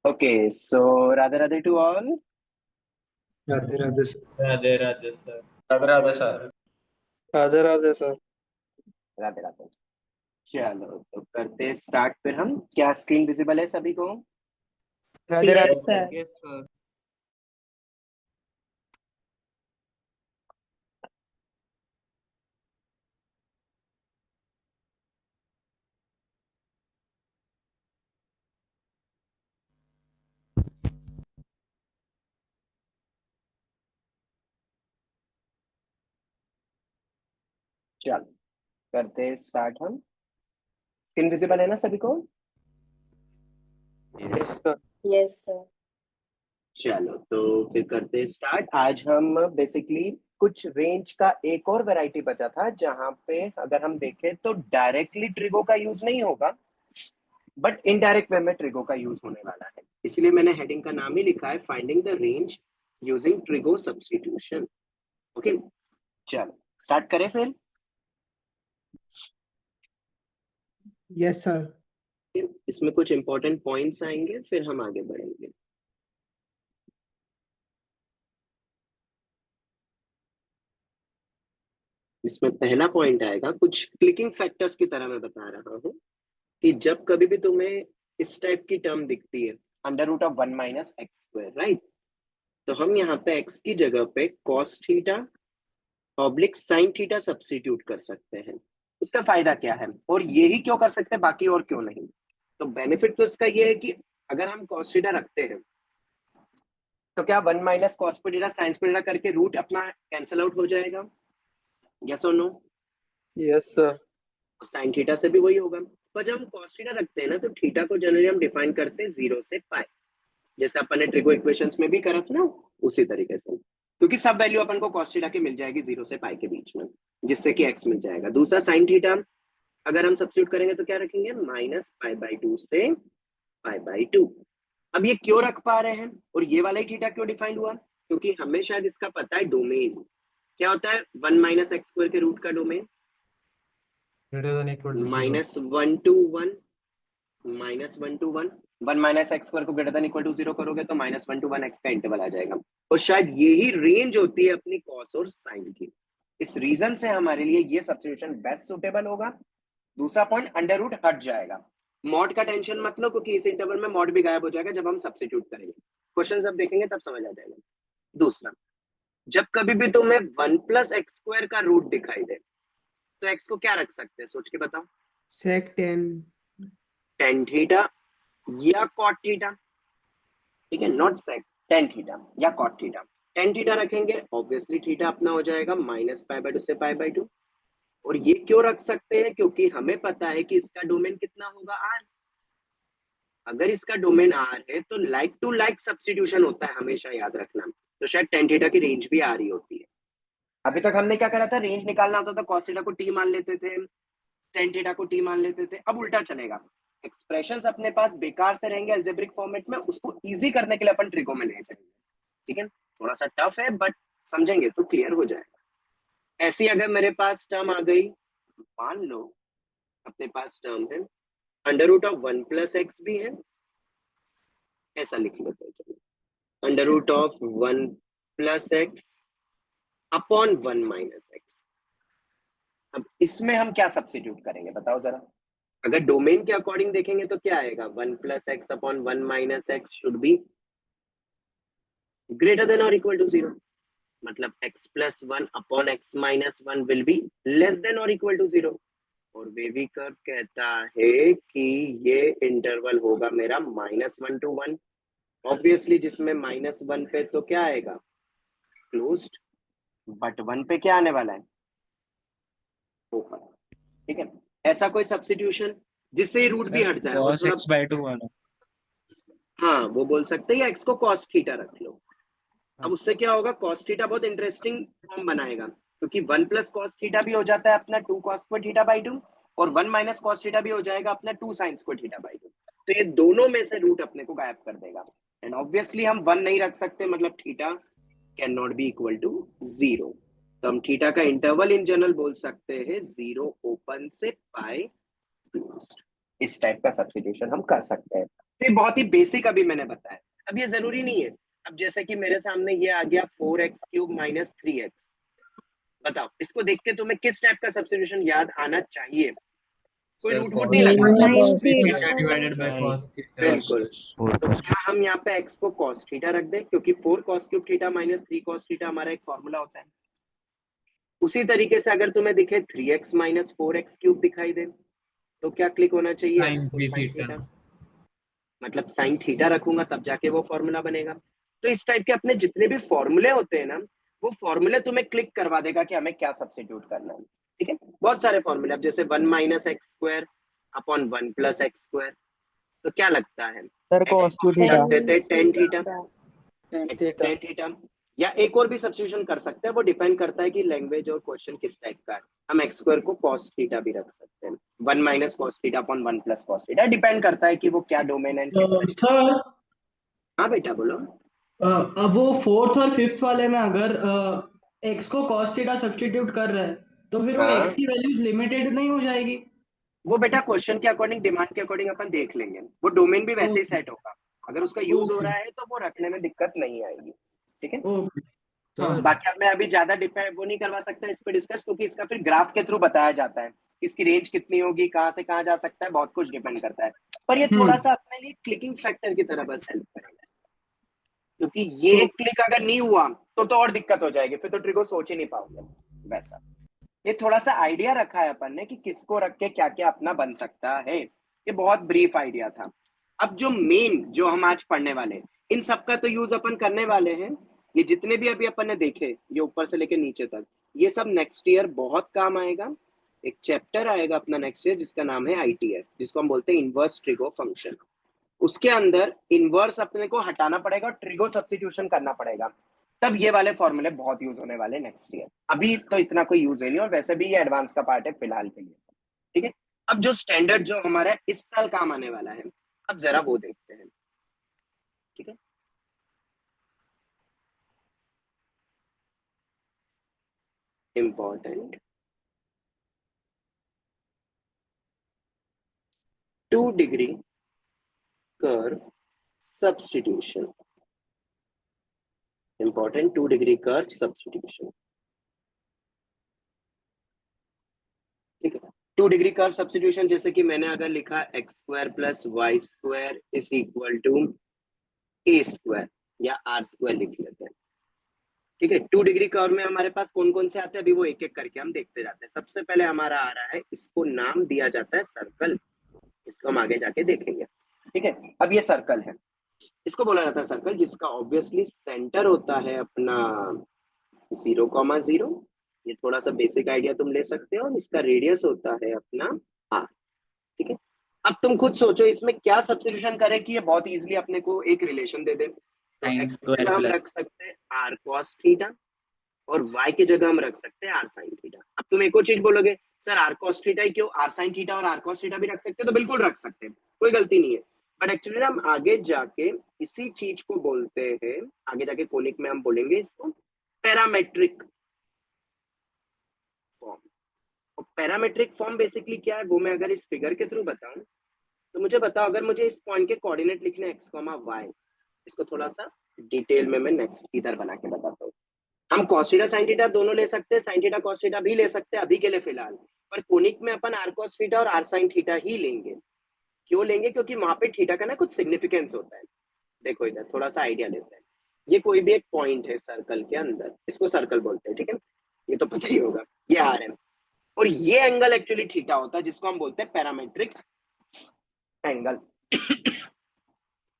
Okay, so Radha Radhe to all. Radhe Radhe sir. Radhe Radhe sir. Radhe Radhe sir. Radhe Radhe sir. Radhe Radhe. चलो तो करते start. फिर हम क्या स्क्रीन विजिबल है सभी को? Radhe Radhe sir. Yes sir. चलो करते स्टार्ट। हम स्क्रीन विजिबल है ना सभी को? Yes sir. Yes sir. चलो तो फिर करते स्टार्ट। आज हम बेसिकली कुछ रेंज का एक और वैरायटी बचा था जहां पे अगर हम देखें तो डायरेक्टली ट्रिगो का यूज नहीं होगा, बट इनडायरेक्ट वे में ट्रिगो का यूज होने वाला है। इसलिए मैंने हेडिंग का नाम ही लिखा है finding the range using trigo substitution. Okay, चलो स्टार्ट करें फिर। Yes sir. इसमें कुछ इंपॉर्टेंट पॉइंट्स आएंगे, फिर हम आगे बढ़ेंगे। इसमें पहला पॉइंट आएगा, कुछ क्लिकिंग फैक्टर्स की तरह मैं बता रहा हूँ कि जब कभी भी तुम्हें इस टाइप की टर्म दिखती है, under root of 1 minus X square, right, तो हम यहाँ पे एक्स की जगह पे cos theta oblique sine theta substitute कर सकते हैं। इसका फायदा क्या है और यही क्यों कर सकते हैं, बाकी और क्यों नहीं? तो बेनिफिट तो इसका ये है कि अगर हम कॉस थीटा रखते हैं तो क्या 1 minus cos theta sine theta करके रूट अपना कैंसिल आउट हो जाएगा? यस और no? Yes sir. Sine theta से भी वही होगा। पर जब हम कॉस थीटा रखते हैं ना तो थीटा को जनरली हम डिफाइन करते हैं 0 से पाई, जैसे अपन ने ट्रिगो इक्वेशंस में भी करा था ना, उसी तरीके से, क्योंकि सब वैल्यू अपन को कॉस थीटा की मिल जाएगी 0 से पाई के बीच में, जिससे कि x मिल जाएगा। दूसरा साइन थीटा अगर हम सब्स्टिट्यूट करेंगे तो क्या रखेंगे, माइनस पाई बाई 2 से पाई बाई 2। अब ये क्यों रख पा रहे हैं और ये वाला ही थीटा क्यों डिफाइंड हुआ? क्योंकि हमें शायद इसका पता है डोमेन क्या होता है। 1 माइनस एक्स स्क्वायर के रूट का domain minus 1 to 1, minus 1 to 1। 1 minus X square को ग्रेटर देन इक्वल टू 0 करोगे तो माइनस 1 टू 1 एक्स का इंटरवल आ जाएगा। और शायद यही रेंज होती है अपनी कॉस और साइन की। इस रीजन से हमारे लिए ये सब्स्टिट्यूशन बेस्ट सुटेबल होगा। दूसरा पॉइंट, अंडर रूट हट जाएगा। मॉड का टेंशन मत लो, क्योंकि इस इंटरवल में मॉड भी गायब हो जाएगा जब हम सब्स्टिट्यूट करेंगे। क्वेश्चन जब देखेंगे तब समझ आ जाएगा। दूसरा, जब कभी भी तुम्हें 1 प्लस एक्स स्क्वायर का रूट दिखाई दे तो एक्स को क्या रख सकते हैं, सोच के बताओ। सेक 10 टेन थीटा या कॉट थीटा, ठीक है, नॉट सेक, टेन थीटा या कॉट थीटा। टेन थीटा रखेंगे, ऑब्वियसली थीटा अपना हो जाएगा माइनस पाई बाई 2 से पाई बाई 2। और ये क्यों रख सकते हैं, क्योंकि हमें पता है कि इसका डोमेन कितना होगा, आर। अगर इसका डोमेन आर है तो लाइक टू लाइक सब्स्टिट्यूशन होता है, हमेशा याद रखना। तो शायद टेन थीटा की रेंज भी आ रही होती है। अभी तक हमने क्या करा था, रेंज निकालना होता था, कॉस थीटा को टी मान लेते थे, टेन थीटा को टी मान लेते थे। अब उल्टा चलेगा, एक्सप्रेशंस अपने पास बेकार से रहेंगे अलजेब्रिक फॉर्मेट में, उसको इजी करने के लिए अपन ट्रिगो में ले जाएंगे। ठीक है, थोड़ा सा टफ है बट समझेंगे तो क्लियर हो जाएगा। ऐसी अगर मेरे पास टर्म आ गई, मान लो अपने पास टर्म है under root of 1 plus X भी है, ऐसा लिख लेते हैं, चलो, under root of 1 plus X upon 1 minus X. अब इसमें हम क्या सब्स्टिट्यूट करेंगे बताओ जरा। अगर डोमेन के अकॉर्डिंग देखेंगे तो क्या आएगा, 1 plus X upon 1 minus x should be greater than और इक्वल टू 0। मतलब x plus 1 upon x minus 1 will be less than और इक्वल टू 0। और वेवी कर्व कहता है कि ये इंटरवल होगा मेरा -1 to 1। ऑब्वियसली जिसमें -1 पे तो क्या आएगा, क्लोज्ड, बट 1 पे क्या आने वाला है, ओपन। ठीक है, ऐसा कोई सब्स्टिट्यूशन जिससे रूट भी हट जाए और cos थोड़ा, x by 2 वाला। हाँ वो बोल सकते हैं, x को cos थीटा रख लो। अब उससे क्या होगा, cos थीटा बहुत इंटरेस्टिंग फॉर्म बनाएगा, क्योंकि 1 प्लस cos थीटा भी हो जाता है अपना 2 cos स्क्वायर थीटा बाई 2, और 1 माइनस cos थीटा भी हो जाएगा अपना 2 sin स्क्वायर थीटा बाई 2। तो ये दोनों में से रूट अपने को गायब कर देगा। एंड ऑब्वियसली हम 1 नहीं रख सकते, मतलब theta can not be equal to 0। तो हम थीटा का इंटरवल इन जनरल बोल सकते हैं 0 ओपन से पाई क्लोज्ड। इस टाइप का सब्स्टिट्यूशन हम कर सकते हैं। ये बहुत ही बेसिक अभी मैंने बताया। अब ये जरूरी नहीं है, अब जैसे कि मेरे सामने ये आ गया 4x³ माइनस 3x, बताओ इसको देख के तुम्हें किस टाइप का सब्स्टिट्यूशन याद आना चाहिए? कोई सर रूट वूट नहीं cos लगना थीटा चाहिए। cos theta divided by cos theta. बिल्कुल। तो क्या हम यहाँ पे x को cos थीटा रख दें, क्योंकि 4cos³ theta minus 3cos theta हमारा एक फॉर्मूला होता है। उसी तरीके से अगर तुम्हें दिखे 3x माइनस 4x³ दिखाई दे, तो क्या क्लिक होना चाहिए? sin x को 3 sin थीटा। थीटा, मतलब साइन थीटा रखूंगा तब जाके वो फॉर्मूला बनेगा। तो इस टाइप के अपने जितने भी फॉर्मूले होते हैं ना, वो फॉर्मूले तुम्हें क्लिक करवा देगा कि हमें क्या सब्स्टिट्यूट करना है। ठीक है, बहुत सारे फॉर्मूले, अब जैसे 1 minus X square upon 1 plus x square, तो क्या लगता है? सर एक्स cos को हम 2 रख थीटा देते हैं tan theta, tan x theta tan theta, या एक और भी सब्स्टिट्यूशन कर सकते हैं, वो डिपेंड करता है कि लैंग्वेज और क्वेश्चन किस टाइप का है। हम एक्स स्क्वायर को cos थीटा भी रख सकते हैं, 1 minus cos theta upon 1 plus cos theta, depend करता है कि वो क्या डोमेन है, किस तरीके। सर हाँ बेटा बोलो। अब वो फोर्थ और फिफ्थ वाले में अगर एक्स को cos थीटा सब्स्टिट्यूट कर रहे हैं तो फिर वो हाँ एक्स की वैल्यूज लिमिटेड नहीं हो जाएगी? वो बेटा क्वेश्चन के अकॉर्डिंग, डिमांड के अकॉर्डिंग अपन देख लेंगे, वो डोमेन भी वैसे ही ओके सेट होगा। अगर उसका यूज हो ओके रहा है तो वो रखने में दिक्कत नहीं आएगी। ठीक है, ओके। हाँ बाकी अब मैं अभी ज्यादा डिपेंड वो नहीं करवा सकता इस पे डिस्कस, क्योंकि इसका फिर ग्राफ के थ्रू बताया जाता है, इसकी रेंज कितनी होगी, कहाँ से कहाँ जा सकता है, बहुत कुछ डिपेंड करता है। पर ये थोड़ा सा अपने लिए क्लिकिंग फैक्टर की तरह बस हेल्प करेगा, क्योंकि ये तो क्लिक अगर नहीं हुआ तो और दिक्कत हो जाएगी, फिर तो ट्रिको सोच ही नहीं पाओगे वैसा। ये थोड़ा सा आइडिया रखा है अपन ने कि किसको रख के क्या क्या अपना बन सकता है, ये बहुत ब्रीफ आइडिया था। अब जो मेन जो हम आज पढ़ने वाले हैं, इन सबका तो यूज अपन करने वाले हैं। ये जितने भी अभी अपन ने देखे, ये ऊपर से लेके नीचे तक, ये सब नेक्स्ट ईयर बहुत काम आएगा। एक चैप्टर आएगा अपना नेक्स्ट ईयर जिसका नाम है ITF, जिसको हम बोलते हैं इनवर्स ट्रिगो फंक्शन। उसके अंदर इनवर्स अपने को हटाना पड़ेगा और ट्रिगो सब्स्टिट्यूशन करना पड़ेगा, तब ये वाले फॉर्मूले बहुत यूज होने वाले नेक्स्ट ईयर। अभी तो इतना कोई यूज है नहीं, और वैसे भी ये एडवांस का पार्ट है फिलहाल के लिए। ठीक है, अब जो स्टैंडर्ड जो हमारा इस साल काम आने वाला है, अब जरा वो देखते हैं। ठीक है, important 2 degree curve substitution, important 2 degree curve substitution. ठीक है, 2 डिग्री कर्व सब्स्टिट्यूशन, जैसे कि मैंने अगर लिखा X square plus Y square is equal to A square या आर स्क्वायर लिख लेते हैं। ठीक है, 2 डिग्री कर्व में हमारे पास कौन कौन से आते हैं, अभी वो एक एक करके हम देखते जाते हैं। सबसे पहले हमारा आ रहा है, इसको नाम दिया जाता है सर्कल, इसको हम आगे जाके देखेंगे। ठीक है, अब ये सर्कल है, इसको बोला जाता है सर्कल, जिसका ऑब्वियसली सेंटर होता है अपना 0,0, ये थोड़ा सा बेसिक आइडिया तुम ले सकते हो, और इसका रेडियस होता है अपना r। ठीक है, अब तुम खुद सोचो इसमें क्या सब्स्टिट्यूशन करें कि ये बहुत इजीली अपने को एक रिलेशन दे दे। तो sin x की स्क्वायर जगह हम प्लस रख सकते हैं r cos थीटा, और y की जगह हम रख सकते हैं r sin थीटा। अब तुम एक और चीज बोलोगे, सर r cos थीटा ही क्यों, r sin थीटा और r cos थीटा भी रख सकते हो, तो बिल्कुल रख सकते हैं, कोई गलती नहीं है। बट एक्चुअली हम आगे जाके इसी चीज को बोलते हैं, आगे जाके कोनिक में हम बोलेंगे इसको पैरामेट्रिक फॉर्म। और पैरामेट्रिक फॉर्म बेसिकली क्या है, वो मैं अगर इस फिगर के थ्रू बताऊं, तो मुझे बताओ, अगर मुझे इस पॉइंट के कोऑर्डिनेट लिखने x, y, इसको थोड़ा सा डिटेल में मैं नेक्स्ट इधर बना के बताता हूँ। हम cos थीटा sin थीटा दोनों ले सकते हैं, sin थीटा cos थीटा भी ले सकते हैं अभी के लिए फिलहाल, पर कोनिक में अपन r cos थीटा और r sin थीटा ही लेंगे। क्यों लेंगे, क्योंकि वहां पे थीटा का ना कुछ सिग्निफिकेंस होता है। देखो इधर थोड़ा सा आइडिया लेते हैं, ये कोई भी एक पॉइंट है सर्कल के अंदर, इसको सर्कल बोलते हैं। ठीक है, ये तो पता ही होगा, ये r है, और ये एंगल एक्चुअली थीटा होता है, जिसको हम बोलते हैं पैरामेट्रिक एंगल।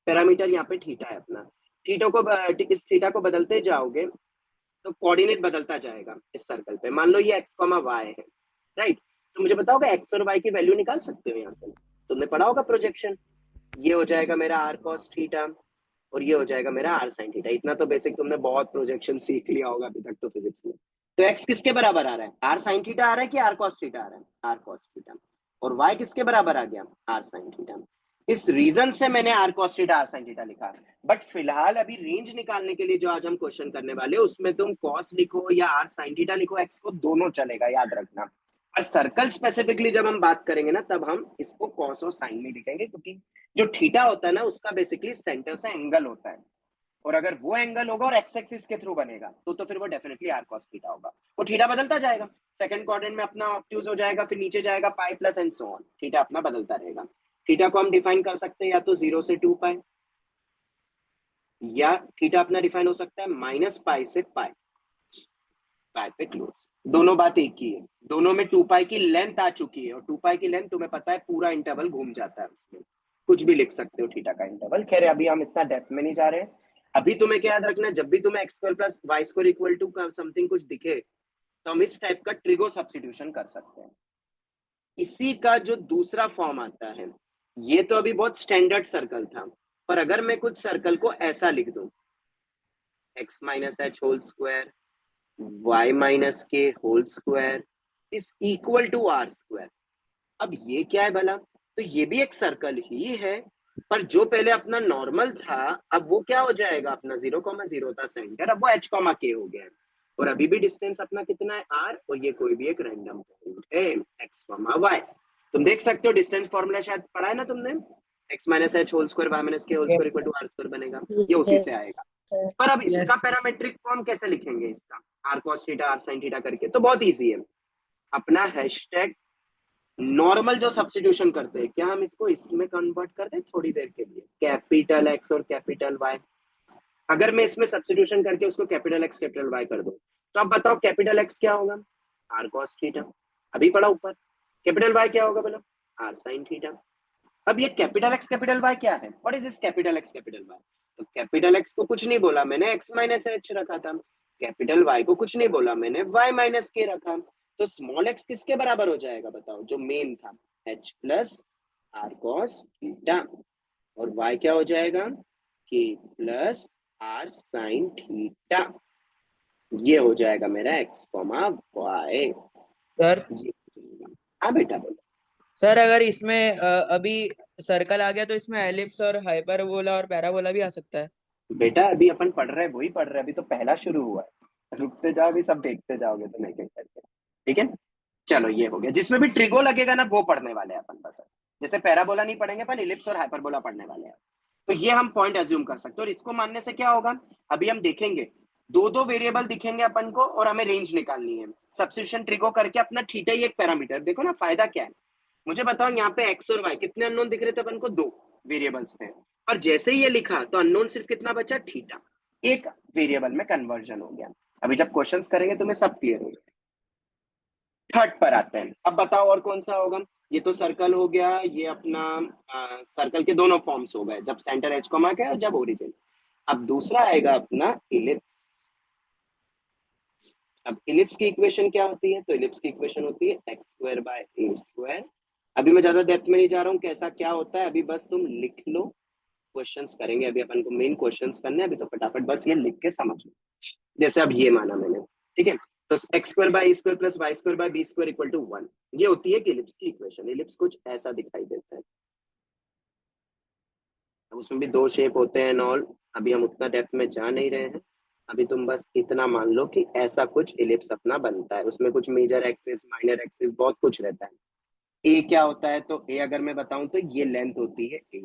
पैरामीटर यहाँ पे थीटा है अपना। थीटा को इस थीटा को बदलते जाओगे तो कोऑर्डिनेट बदलता जाएगा इस सर्कल पे। मान लो ये x, y है, राइट, तो मुझे बताओगे x और y की वैल्यू निकाल सकते हो यहाँ से, तुमने पढ़ा होगा प्रोजेक्शन, ये हो जाएगा मेरा r cos थीटा और ये हो जाएगा मेरा r sin थीटा। इतना तो बेसिक तुमने बहुत प्रोजेक्शन सीख लिया होगा अभी तक तो फिजिक्स में। तो x किसके बराबर आ रहा है, r sin थीटा आ रहा है कि r cos थीटा आ रहा है, r cos थीटा, और y किसके बराबर आ गया, r sin थीटा। इस रीजन से मैंने r cos theta r sin theta लिखा। बट फिलहाल अभी रेंज निकालने के लिए जो आज हम क्वेश्चन करने वाले हैं, उसमें तुम cos लिखो या r sin थीटा लिखो, x को दोनों चलेगा, याद रखना। और सर्कल स्पेसिफिकली जब हम बात करेंगे ना, तब हम इसको कॉस और साइन में लिखेंगे, क्योंकि जो थीटा होता है ना उसका बेसिकली सेंटर से एंगल होता है, और अगर वो एंगल होगा और एक्स एक्सिस के थ्रू बनेगा तो फिर वो डेफिनेटली आर कॉस थीटा होगा। वो थीटा बदलता जाएगा, सेकंड क्वाड्रेंट में अपना ऑब्ट्यूज हो जाएगा, फिर नीचे जाएगा pi plus and so on, theta अपना बदलता रहेगा। थीटा को हम डिफाइन कर सकते हैं या तो 0 से 2 पाई, या थीटा अपना डिफाइन हो सकता है माइनस पाई से पाई, पाई पे क्लोज। दोनों बात एक ही है, दोनों में 2 पाई की लेंथ आ चुकी है, और 2 पाई की लेंथ तुम्हें पता है पूरा इंटरवल घूम जाता है उसमें, कुछ भी लिख सकते हो थीटा का इंटरवल। खैर अभी हम इतना डेप्थ में नहीं जा रहे हैं। अभी तुम्हें क्या याद रखना है, जब भी तुम्हें X square plus Y square equal to something कुछ दिखे, तो हम इस टाइप का ट्रिगो सब्स्टिट्यूशन कर सकते हैं। इसी का जो दूसरा फॉर्म आता है, ये तो अभी बहुत स्टैंडर्ड सर्कल था, पर अगर मैं कुछ सर्कल को ऐसा लिख दूं, x minus H whole square y minus k whole square is equal to r square. अब ये क्या है भला, तो ये भी एक सर्कल ही है, पर जो पहले अपना नॉर्मल था, अब वो क्या हो जाएगा, अपना 0,0 था सेंटर, अब वो h, k हो गया है। और अभी भी डिस्टेंस अपना कितना है r, और ये कोई भी एक रैंडम पॉइंट है x, y। तुम देख सकते हो डिस्टेंस फॉर्मूला शायद पढ़ा है ना तुमने, x minus H whole square y minus k whole square equal to r square बनेगा, ये उसी से आएगा। पर अब इसका Yes. पैरामेट्रिक फॉर्म कैसे लिखेंगे इसका, R cos theta R sine theta करके, तो बहुत इजी है। अपना हैशटैग नॉर्मल जो सब्स्टिट्यूशन करते हैं, क्या हम इसको इसमें कन्वर्ट कर दें थोड़ी देर के लिए, कैपिटल एक्स और कैपिटल वाई। अगर मैं इसमें सब्स्टिट्यूशन करके उसको कैपिटल एक्स कैपिटल वाई कर दूं, तो अब बताओ कैपिटल एक्स क्या होगा, आर कॉस थीटा, अभी पढ़ा ऊपर। कैपिटल वाई क्या होगा बोलो, आर साइन थीटा। अब ये कैपिटल एक्स कैपिटल वाई क्या है, what is this capital X capital Y. तो कैपिटल एक्स को कुछ नहीं बोला मैंने, एक्स माइनस एच रखा था। कैपिटल वाई को कुछ नहीं बोला मैंने, वाई माइनस के रखा। तो स्मॉल एक्स किसके बराबर हो जाएगा बताओ, जो मेन था, H plus R cos theta, और वाई क्या हो जाएगा, के प्लस आर साइन थीटा। ये हो जाएगा मेरा एक्स कॉमा वाई। सर हाँ बेटा बोलो। सर अगर इसमें अभी सर्कल आ गया तो इसमें एलिप्स और हाइपरबोला और पैराबोला भी आ सकता है। बेटा अभी अपन पढ़ रहे हैं, वही पढ़ रहे हैं, अभी तो पहला शुरू हुआ है, रुकते जाओ, अभी सब देखते जाओगे तो नहीं करके, ठीक है। चलो ये हो गया, जिसमें भी ट्रिगो लगेगा ना वो पढ़ने वाले हैं अपन बस। जैसे पैराबोला नहीं पढ़ेंगे अपन, इलिप्स और हाइपरबोला पढ़ने वाले हैं। तो ये हम पॉइंट एज्यूम कर सकते हैं, और इसको मानने से क्या होगा, अभी हम देखेंगे, दो दो वेरिएबल दिखेंगे अपन को, और हमें रेंज निकालनी है। सब्स्टिट्यूशन ट्रिगो करके अपना थीटा ही एक पैरामीटर, देखो ना फायदा क्या है। मुझे बताओ यहाँ पे एक्स और वाई कितने अननोन दिख रहे थे अपन को, दो वेरिएबल्स थे, और जैसे ही ये लिखा तो अननोन सिर्फ कितना बचा, थीटा, एक वेरिएबल में कन्वर्जन हो गया। अभी जब क्वेश्चंस करेंगे तुम्हें सब क्लियर हो जाएगा। थर्ड पर आते हैं, अब बताओ और कौन सा होगा। ये तो सर्कल हो गया, ये अपना सर्कल के दोनों फॉर्म्स हो गए, जब सेंटर एच कॉमा का है और जब ओरिजिन। अब दूसरा आएगा अपना इलिप्स। अब इलिप्स की इक्वेशन क्या होती है, तो इलिप्स की इक्वेशन होती है x square by A square. अभी मैं ज्यादा डेप्थ में नहीं जा रहा हूँ कैसा क्या होता है, अभी बस तुम लिख लो, क्वेश्चंस करेंगे अभी अपन को, मेन क्वेश्चंस करने हैं अभी, तो फटाफट बस ये लिख के समझ लो। जैसे अब ये माना मैंने, ठीक है, तो X square by A square plus Y square by B square equal to 1, ये होती है इलिप्स की इक्वेशन। इलिप्स कुछ ऐसा दिखाई देता है, अब उसमें भी दो शेप होते हैं ऑल, अभी हम उतना डेप्थ में जा नहीं रहे हैं। अभी तुम बस इतना मान लो कि ऐसा कुछ इलिप्स अपना बनता है, उसमें कुछ मेजर एक्सिस माइनर एक्सिस बहुत कुछ रहता है। ए क्या होता है, तो ए अगर मैं बताऊं तो ये लेंथ होती है ए,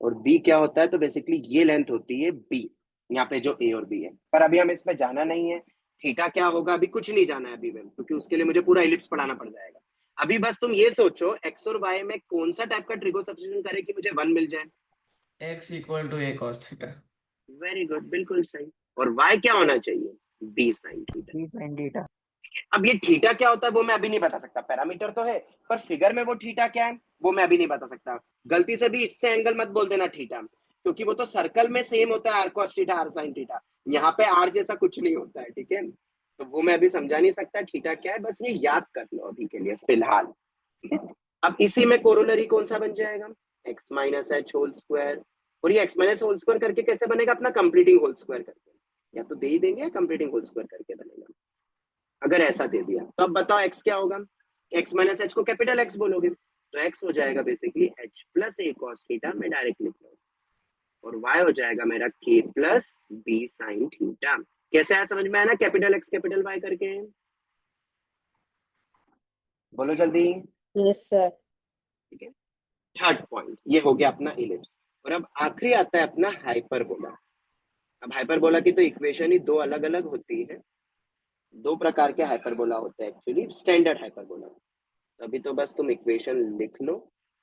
और बी क्या होता है, तो बेसिकली ये लेंथ होती है बी, यहाँ पे जो ए और बी है। पर अभी हम इसमें जाना नहीं है, थीटा क्या होगा अभी कुछ नहीं जाना है अभी में, क्योंकि उसके लिए मुझे पूरा इलिप्स पढ़ाना पड़ जाएगा। अभी बस तुम ये सोचो एक्स और वाई में कौन सा टाइप का ट्रिगो सब्स्टिट्यूशन करे कि मुझे 1 मिल जाए। x equal to a cos theta. Very good, बिल्कुल सही। और y क्या होना चाहिए, b sin theta. B sine theta. अब ये थीटा क्या होता है वो मैं अभी नहीं बता सकता, पैरामीटर तो है, पर फिगर में वो थीटा क्या है वो मैं अभी नहीं बता सकता। गलती से भी इससे एंगल मत बोल देना थीटा, क्योंकि वो तो सर्कल में सेम होता है, R cos theta R sin theta, यहाँ पे आर जैसा कुछ नहीं होता है, ठीक है। तो वो मैं अभी समझा नहीं सकता थीटा क्या है, बस ये याद कर लो अभी के लिए फिलहाल, ठीक है। अब इसी में कोरोलरी कौन सा बन जाएगा, X minus H whole square, और ये एक्स माइनस होल स्क्वायर करके कैसे बनेगा, अपना कंप्लीटिंग होल स्क्वायर करके, या तो दे ही देंगे या कंप्लीटिंग होल स्क्वायर करके बनेगा। अगर ऐसा दे दिया तो अब बताओ एक्स क्या होगा, एक्स माइनस एच को कैपिटल एक्स बोलोगे, तो एक्स हो जाएगा बेसिकली एच प्लस ए कॉस थीटा, मैं डायरेक्ट लिख रहा हूँ, और वाई हो जाएगा मेरा के प्लस बी साइन थीटा। कैसे आया समझ में आया ना, कैपिटल एक्स कैपिटल वाई करके। बोलो जल्दी। Yes sir. ठीक है, थर्ड पॉइंट ये हो गया अपना इलिप्स। और अब आखिरी आता है अपना हाइपरबोला। अब हाइपरबोला की तो इक्वेशन ही दो अलग अलग होती है, दो प्रकार के हाइपरबोला होते हैं एक्चुअली, स्टैंडर्ड हाइपरबोला। अभी तो बस तुम इक्वेशन लिख लो,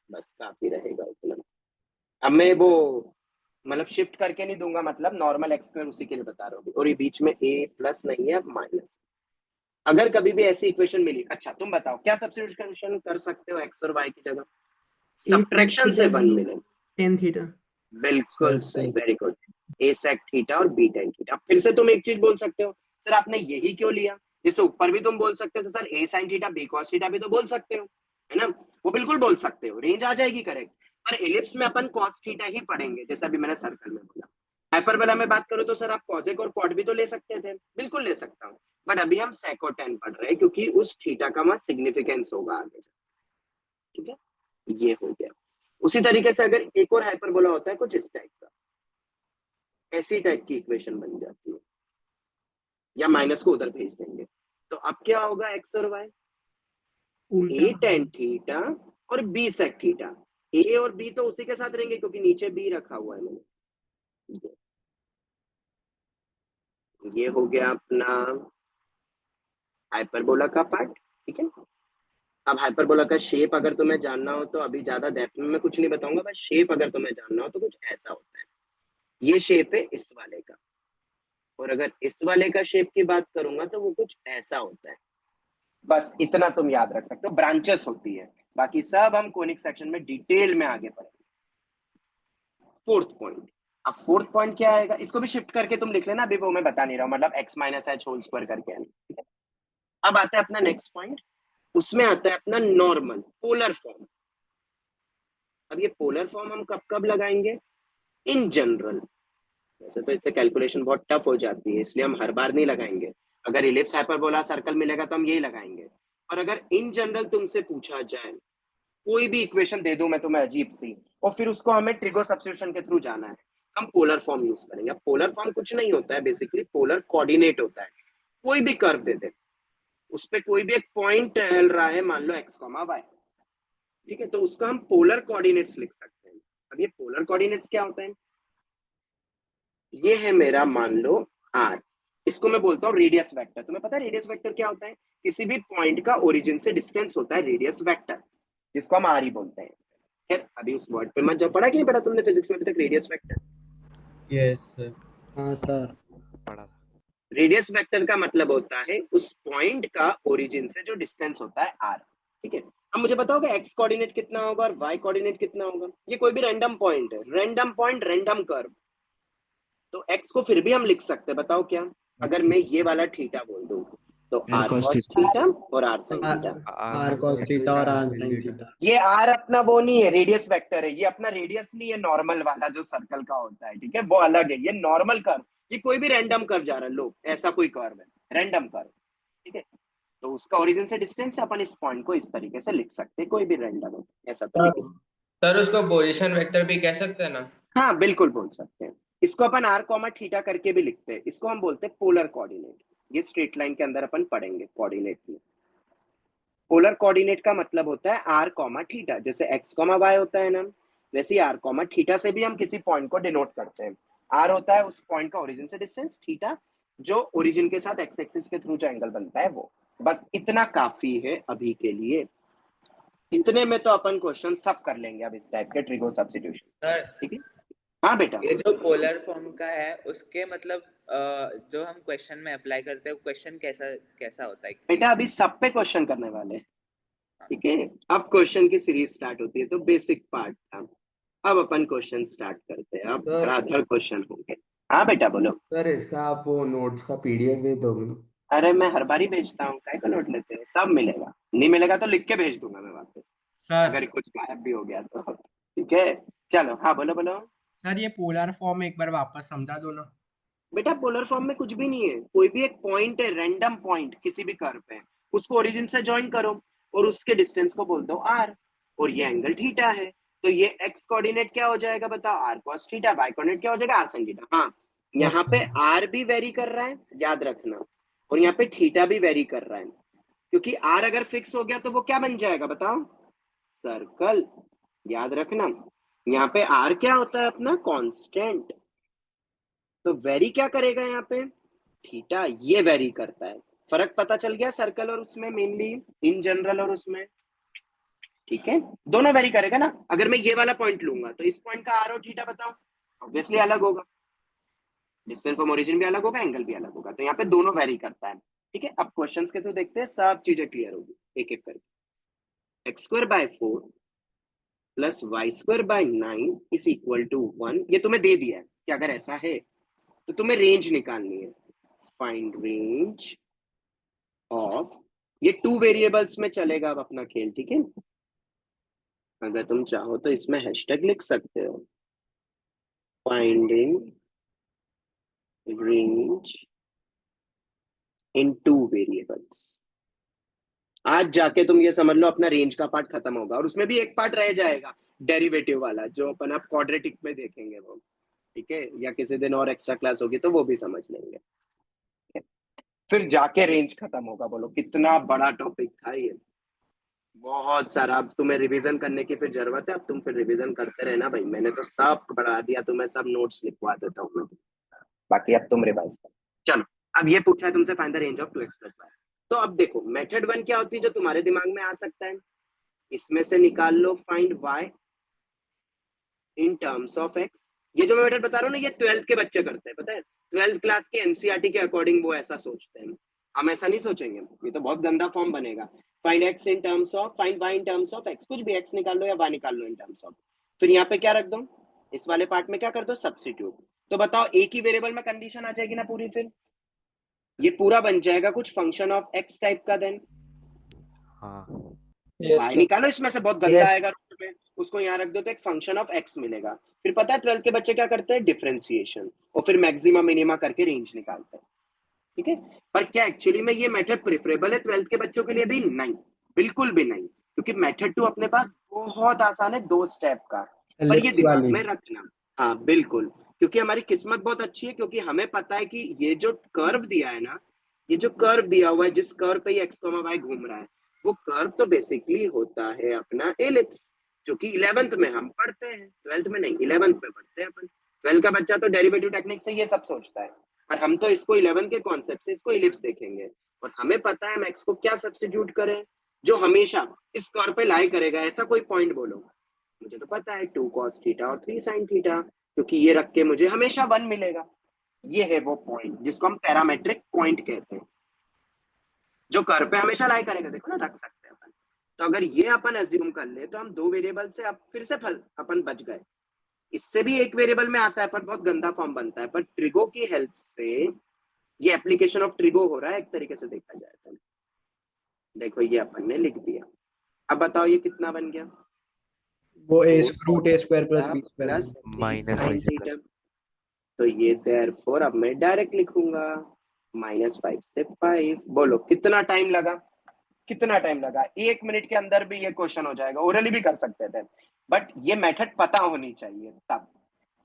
बस काफी रहेगा उतना। अब मैं वो मतलब शिफ्ट करके नहीं दूंगा, मतलब नॉर्मल एक्स स्क्वायर उसी के लिए बता रहा हूँ। और ये बीच में ए प्लस नहीं है, माइनस। अगर कभी भी ऐसी इक्वेशन मिली, अच्छा तुम बताओ क्या सब्स्टिट्यूशन कर सकते हो एक्स और वाई की जगह? सब्ट्रैक्शन से वन मिले। Tan theta. बिल्कुल सही, वेरी गुड। ए सेक थीटा और बी टेन थीटा। फिर से तुम एक चीज बोल सकते हो, सर आपने यही क्यों लिया? जैसे ऊपर भी तुम बोल सकते थे sir a sine theta b cos theta भी तो बोल सकते हो, है ना? वो बिल्कुल बोल सकते हो, रेंज आ जाएगी करेक्ट। पर एलिप्स में अपन कॉस थीटा ही पढ़ेंगे, जैसे अभी मैंने सर्कल में बोला। हाइपरबोला में बात करो तो सर आप कॉसेक और कॉट भी तो ले सकते थे, बिल्कुल ले सकता हूँ। बट अभी हम सेक और टेन पढ़ रहे हैं, क्योंकि उस थीटा का वहां सिग्निफिकेंस होगा आगे। ठीक है, ये हो गया। उसी तरीके से अगर एक और हाइपरबोला होता है कुछ इस टाइप का, ऐसी टाइप की इक्वेशन बन जाती है, या माइनस को उधर भेज देंगे, तो अब क्या होगा एक्स और वाई? ए टेन थीटा और बी सेक थीटा। ए और बी तो उसी के साथ रहेंगे क्योंकि नीचे बी रखा हुआ है मैंने। ये हो गया अपना हाइपरबोला का पार्ट। ठीक है, अब हाइपरबोला का शेप अगर तुम्हें जानना हो तो अभी ज्यादा डेप्थ में मैं कुछ नहीं बताऊंगा, बस शेप अगर तुम्हें जानना हो तो कुछ ऐसा होता है। ये शेप है इस वाले का, और अगर इस वाले का शेप की बात करूंगा तो वो कुछ ऐसा होता है। बस इतना तुम याद रख सकते हो, ब्रांचेस होती है, बाकी सब हम कोनिक सेक्शन में डिटेल में आगे पढ़ेंगे। फोर्थ पॉइंट, अब फोर्थ पॉइंट क्या आएगा? इसको भी शिफ्ट करके तुम लिख लेना, अभी वो मैं बता नहीं रहा हूं, मतलब x minus H whole square करके आना। ठीक है, अब आता है अपना नेक्स्ट पॉइंट, उसमें आता है अपना नॉर्मल पोलर फॉर्म। अब ये पोलर फॉर्म हम कब कब लगाएंगे? In general. वैसे तो इससे कैलकुलेशन बहुत टफ हो जाती है, इसलिए हम हर बार नहीं लगाएंगे। अगर इलिप्स हाइपरबोला सर्कल मिलेगा तो हम यही लगाएंगे। और अगर इन जनरल तुमसे पूछा जाए, कोई भी इक्वेशन दे दूं मैं तुम्हें अजीब सी, और फिर उसको हमें ट्रिगो सब्स्टिट्यूशन के थ्रू जाना है, हम पोलर फॉर्म यूज करेंगे। पोलर फॉर्म कुछ नहीं होता है, बेसिकली पोलर कोऑर्डिनेट होता है। कोई भी कर्व दे दे, उस पे कोई भी एक पॉइंट टहल रहा है, मान लो एक्स कॉमा वाई, ठीक है, तो उसका हम पोलर कोऑर्डिनेट्स लिख सकते हैं। अब ये पोलर कोऑर्डिनेट्स क्या होता है? ये है मेरा मान लो आर, इसको मैं बोलता हूँ रेडियस वेक्टर। तुम्हें पता है रेडियस वेक्टर क्या होता है? किसी भी पॉइंट का ओरिजिन से डिस्टेंस होता है रेडियस वेक्टर, जिसको हम आर ही बोलते हैं। खैर अभी उस वर्ड पे मत जाओ, पढ़ा कि नहीं पढ़ा तुमने फिजिक्स में अभी तक रेडियस वेक्टर? Yes sir. हाँ सर। रेडियस वेक्टर का मतलब होता है उस पॉइंट का ओरिजिन से जो डिस्टेंस होता है आर। ठीक है, अब मुझे बताओगे एक्स कोऑर्डिनेट कितना होगा और वाई कोऑर्डिनेट कितना होगा? ये कोई भी रैंडम पॉइंट है, रैंडम पॉइंट, रैंडम कर्व, तो एक्स को फिर भी हम लिख सकते हैं, बताओ क्या? अगर मैं ये वाला थीटा बोल दूं तो आर कॉस थीटा और R sine theta. R cos theta और आर साइन थीटा। ये आर अपना वो नहीं है रेडियस वेक्टर है, ये अपना रेडियस नहीं है नॉर्मल वाला जो सर्कल का होता है, ठीक है, वो अलग है। ये नॉर्मल कर्व, ये कोई भी रैंडम कर्व जा रहा है, लो ऐसा कोई कर्व है रैंडम कर्व, ठीक है, तो उसका ओरिजिन से डिस्टेंस अपन इस पॉइंट को इस तरीके से लिख सकते हैं, कोई भी रैंडम है ऐसा तो लिख सकते। सर उसको पोजीशन वेक्टर भी कह सकते हैं ना? हाँ बिल्कुल बोल सकते हैं। इसको अपन आर कॉमा थीटा करके भी लिखते हैं, इसको हम बोलते हैं पोलर कोऑर्डिनेट। ये स्ट्रेट लाइन के अंदर अपन पढ़ेंगे कोऑर्डिनेट में। पोलर कोऑर्डिनेट का मतलब होता है आर कॉमा थीटा, जैसे एक्स कॉमा वाई होता है ना, वैसे ही आर कॉमा थीटा से भी हम किसी पॉइंट को डिनोट करते हैं। आर होता है उस पॉइंट का ओरिजिन से डिस्टेंस, थीटा जो ओरिजिन के साथ एक्स एक्सिस के थ्रू जो एंगल बनता है वो। बस इतना काफी है अभी के लिए, इतने में तो अपन क्वेश्चन सब कर लेंगे अब इस टाइप के ट्रिगो सब्स्टिट्यूशन। सर ठीक है, हाँ बेटा। ये जो पोलर फॉर्म का है उसके मतलब जो हम क्वेश्चन में अप्लाई करते हैं क्वेश्चन कैसा कैसा होता है? बेटा अभी सब पे क्वेश्चन करने वाले हैं, ठीक है, अब क्वेश्चन की सीरीज स्टार्ट होती है, तो बेसिक पार्ट था, अब अपन क्वेश्चन स्टार्ट करते हैं, अब सर। धड़ाधड़ क्वेश्चन होंगे। हाँ बेटा बोलो। सर इसका आप वो नोट्स का पीडीएफ भेज दोगे ना? अरे मैं हर बार ही भेजता हूँ, काय को नोट लेते हो? सब मिलेगा, नहीं मिलेगा तो लिख के भेज दूंगा मैं वापस, सर अगर कुछ गायब भी हो गया तो। ठीक है, चलो हाँ बोलो बोलो। सर ये पोलर फॉर्म एक बार वापस समझा दो ना। बेटा पोलर फॉर्म में कुछ भी नहीं है, कोई भी एक पॉइंट है, रैंडम पॉइंट किसी भी कर्व पे, उसको ओरिजिन से ज्वाइन करो और उसके डिस्टेंस को बोल दो आर, और ये एंगल थीटा है, तो ये एक्स कोऑर्डिनेट क्या हो जाएगा बताओ? R cos theta. Y coordinate क्या हो जाएगा? R sine theta. हाँ, यहाँ पे आर भी वेरी कर रहा है, याद रखना, और यहाँ पे थीटा भी वेरी कर रहा है, क्योंकि आर अगर फिक्स हो गया तो वो क्या बन जाएगा बताओ, सर्कल। याद रखना, यहाँ पे आर क्या होता है अपना, कांस्टेंट। तो वेरी क्या करेगा यहाँ पे, थीटा, ये वेरी करता है। फर्क पता चल गया सर्कल और उसमें, मेनली इन जनरल और उसमें, ठीक है। दोनों वेरी करेगा ना। अगर मैं ये वाला पॉइंट लूंगा तो इस पॉइंट का आर और थीटा बताओ, ऑब्वियसली अलग होगा, डिस्टेंस फ्रॉम ओरिजिन भी अलग होगा, एंगल भी अलग होगा, तो यहाँ पे दोनों वेरी करता है, ठीक है। अब क्वेश्चंस के थ्रू देखते हैं, सब चीजें क्लियर होगी एक एक करके। X square by 4 plus Y square by 9 is equal to 1, ये तुम्हें दे दिया है कि अगर ऐसा है तो तुम्हें रेंज निकालनी है। फाइंड रेंज ऑफ, ये 2 वेरिएबल्स में चलेगा अब अपना खेल, ठीक है। अगर तुम चाहो तो इसमें हैशटैग लिख सकते हो, फाइंडिंग रेंज इन 2 वेरिएबल्स। आज जाके तुम ये समझ लो अपना रेंज का पार्ट खत्म होगा, और उसमें भी एक पार्ट रह जाएगा डेरिवेटिव वाला, जो अपन अब क्वाड्रेटिक में देखेंगे वो, ठीक है, या किसी दिन और एक्स्ट्रा क्लास होगी तो वो भी समझ लेंगे। फिर जाके रेंज खत्म होगा। बोलो कितना बड़ा टॉपिक था ये, बहुत सारा। अब तुम्हें रिवीजन करने की फिर जरूरत है, अब तुम फिर रिवीजन करते रहना भाई, मैंने तो सब बढ़ा दिया, तुम्हें सब नोट्स लिखवा देता हूँ मैं, बाकी अब तुम रिवाइज कर। चलो, अब ये पूछा है तुमसे, find the range of 2x + y। तो अब देखो मेथड 1 क्या होती है जो तुम्हारे दिमाग में आ सकता है, इसमें से निकाल लो find y in terms of x। ये जो मैं मेथड बता रहा हूँ ना, ये 12th के बच्चे करते हैं, पता है, 12th क्लास के एनसीईआरटी के अकॉर्डिंग वो ऐसा सोचते हैं। हम ऐसा नहीं सोचेंगे, ये तो बहुत गंदा फॉर्म बनेगा। Find x in terms of, find y in terms of x, कुछ भी x निकाल लो या y निकाल लो इन टर्म्स ऑफ, फिर यहाँ पे क्या रख दो, इस वाले पार्ट में क्या कर दो, सब्स्टिट्यूट। तो बताओ एक ही वेरिएबल में कंडीशन आ जाएगी ना पूरी, फिर ये पूरा बन जाएगा कुछ फंक्शन ऑफ x टाइप का। देन y निकालो इसमें से, बहुत गंदा आएगा रूट में, उसको यहाँ रख दो तो एक फंक्शन ऑफ x मिलेगा। फिर पता है 12th के बच्चे क्या करते हैं, डिफरेंशिएशन, और फिर मैक्सिमा मिनिमा करके रेंज निकालते हैं, ठीक है। पर क्या एक्चुअली में ये मेथड प्रेफरेबल है 12th के बच्चों के लिए भी? नहीं, बिल्कुल भी नहीं, क्योंकि मेथड 2 अपने पास बहुत आसान है, 2 स्टेप का। पर ये दिमाग में रखना, हाँ बिल्कुल, क्योंकि हमारी किस्मत बहुत अच्छी है, क्योंकि हमें पता है कि ये जो कर्व दिया है ना, ये जो कर्व दिया हुआ है, जिस कर्व पे ये x, y घूम रहा है, वो कर्व तो बेसिकली होता है अपना एलिप्स, जो कि 11th में हम पढ़ते हैं, 12th में नहीं, 11th में पढ़ते हैं अपन। 12th का बच्चा तो डेरिवेटिव टेक्निक से ये सब सोचता है, और हम तो इसको 11th के कॉन्सेप्ट से इसको इलिप्स देखेंगे, और हमें पता है हम x को क्या सब्स्टिट्यूट करें जो हमेशा इस कर्व पे लाई करेगा। ऐसा कोई पॉइंट बोलो, मुझे तो पता है 2 cos थीटा और 3 sin थीटा, क्योंकि ये रख के मुझे हमेशा 1 मिलेगा। ये है वो पॉइंट जिसको हम पैरामेट्रिक पॉइंट कहते हैं, जो कर्व पे हमेशा लाई करेगा। देखो ना, रख सकते हैं अपन। तो अगर ये अपन एज्यूम कर ले तो हम 2 वेरिएबल से अब फिर से अपन बच गए। इससे भी एक वेरिएबल में आता है पर बहुत गंदा फॉर्म बनता है, पर ट्रिगो की हेल्प से ये एप्लीकेशन ऑफ ट्रिगो हो रहा है एक तरीके से देखा जाए तो। देखो ये अपन ने लिख दिया, अब बताओ ये कितना बन गया, वो a root a square plus b plus square minus sin theta. तो ये देयरफॉर अब मैं डायरेक्ट लिखूंगा -5 से 5। बोलो कितना टाइम लगा, कितना टाइम लगा, 1 मिनट के अंदर भी ये क्वेश्चन हो जाएगा। ओरली भी कर सकते थे, बट ये मेथड पता होनी चाहिए तब।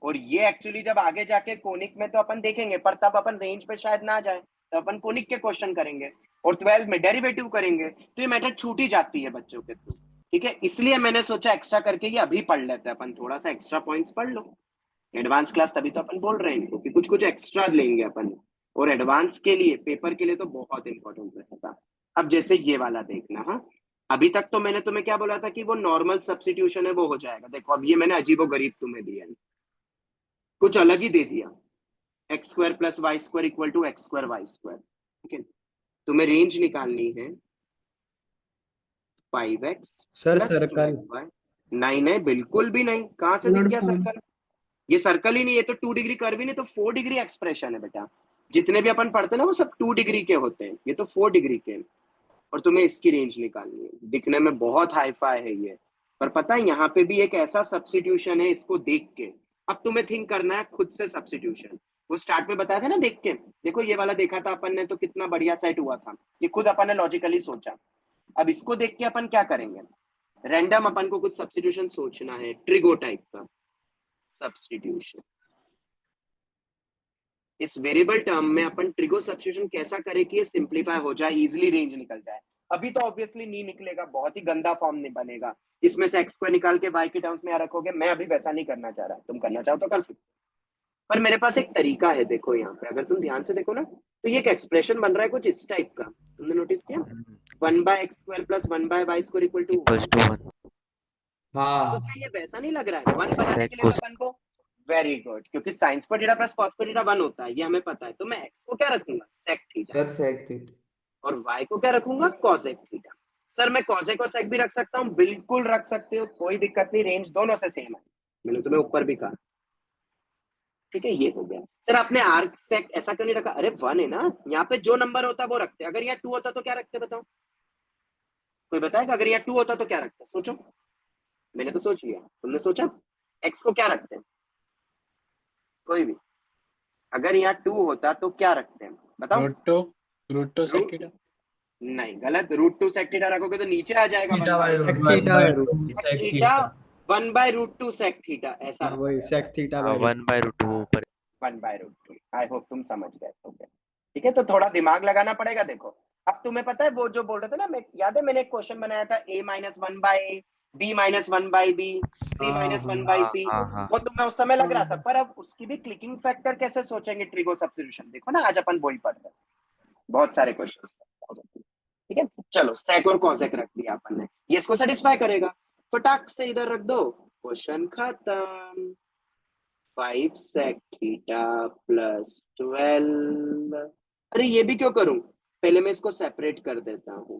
और ये एक्चुअली जब आगे जाके कोनिक में तो अपन देखेंगे, पर तब अपन रेंज पे शायद ना जाए, तो अपन कोनिक के क्वेश्चन करेंगे और 12th में डेरिवेटिव करेंगे, तो ये मेथड छूट ही जाती है बच्चों के थ्रू, ठीक है। इसलिए मैंने सोचा एक्स्ट्रा करके ये अभी पढ़ लेते हैं अपन, थोड़ा सा एक्स्ट्रा पॉइंट्स पढ़ लो। एडवांस क्लास तभी तो अपन बोल रहे हैं, क्योंकि कुछ कुछ एक्स्ट्रा लेंगे अपन, और एडवांस के लिए, पेपर के लिए तो बहुत इंपॉर्टेंट रहेगा। अब जैसे ये वाला देखना, हाँ अभी तक तो मैंने तुम्हें क्या बोला था कि वो नॉर्मल सब्स्टिट्यूशन है, वो हो जाएगा। देखो अब ये मैंने अजीबोगरीब तुम्हें दिया है, कुछ अलग ही दे दिया, X square plus Y square equal to X square Y square, ठीक है। तुम्हें रेंज निकालनी है 5x sir plus circle 12y। नहीं नहीं, बिल्कुल भी नहीं, कहां से दिख गया सर्कल, ये सर्कल ही नहीं, ये तो 2 डिग्री कर्व ही नहीं, तो 4 डिग्री एक्सप्रेशन है बेटा। जितने भी अपन पढ़ते हैं ना वो सब 2 डिग्री के होते हैं, ये तो 4 डिग्री के। और तुम्हें इसकी रेंज निकालनी है, दिखने में बहुत हाईफाई है ये, पर पता है यहाँ पे भी एक ऐसा सब्स्टिट्यूशन है, इसको देख के अब तुम्हें थिंक करना है खुद से सब्स्टिट्यूशन। वो स्टार्ट में बताया था ना देख के, देखो ये वाला देखा था अपन ने तो कितना बढ़िया सेट हुआ था, ये खुद अपन ने लॉजिकली सोचा। अब इसको देख के अपन क्या करेंगे, रैंडम अपन को कुछ सब्स्टिट्यूशन सोचना है, ट्रिगो टाइप का सब्स्टिट्यूशन। इस वेरिएबल टर्म में अपन ट्रिगो सब्स्टिट्यूशन कैसा करें कि ये सिंपलीफाई हो जाए, इजीली रेंज निकल जाए। अभी तो ऑब्वियसली नहीं निकलेगा, बहुत ही गंदा फॉर्म नहीं बनेगा, इसमें से x को निकाल के y के टर्म्स में यहाँ रखोगे। मैं अभी वैसा नहीं करना चाह रहा, तुम करना चाहो तो कर सकते, पर मेरे पास एक तरीका है। देखो यहाँ पे अगर तुम ध्यान से देखो ना, तो ये एक एक्सप्रेशन बन रहा है कुछ इस टाइप का, तुमने नोटिस किया? 1/x² + 1/y² equal to 1। तो हाँ क्या ये वैसा नहीं लग रहा है 1 बनाने के लिए अपन को? वेरी गुड, क्योंकि sin square theta plus cos square theta 1 होता है, ये हमें पता है। तो मैं x को क्या रखूंगा? sec theta, sir sec theta. और y को क्या रखूंगा? cosec theta. सर मैं cosec और sec भी रख सकता हूँ, बिल्कुल रख सकते हो, कोई दिक्कत नहीं, रेंज दोनों से सेम है, मैंने तुम्हें ऊपर भी कहा। ठीक है, ये हो गया। सर आपने आर्क सेक ऐसा क्यों नहीं रखा? अरे 1 है ना, यहाँ पे जो नंबर होता वो रखते। अगर यहाँ 2 होता तो क्या रखते बताओ? कोई बताएगा? अगर यहाँ 2 होता तो क्या रखते? सोचो, मैंने तो सोच लिया, तुमने सोचा? x को क्या रखते हैं? कोई भी, अगर यहाँ 2 होता तो क्या रखते हैं बताओ? Root two sec theta. नहीं, गलत। √2 sec थीटा रखोगे तो नीचे आ जाएगा थीटा बाय रूट थीटा है थीटा 1/√2 sec थीटा, ऐसा वही sec थीटा बाय 1/√2 ऊपर। 1/√2। आई होप तुम समझ गए होगे। ठीक है, तो थोड़ा दिमाग लगाना पड़ेगा। देखो अब तुम्हें पता है वो जो बोल रहे थे ना, मैं याद है मैंने एक क्वेश्चन बनाया था a - 1/a, b - 1/b, c - 1/c, वो तुम्हें उस समय लग रहा था, पर अब उसकी भी क्लिकिंग फैक्टर कैसे सोचेंगे? Trigo substitution. देखो ना, आज अपन वही पढ़ रहे हैं, बहुत सारे क्वेश्चन। ठीक है, चलो sec और cosec रख दिया अपन ने, ये इसको सेटिस्फाई करेगा, फटाक से इधर रख दो, क्वेश्चन खत्म। 5 sec थीटा प्लस 12। अरे ये भी क्यों करूं, पहले मैं इसको सेपरेट कर देता हूं।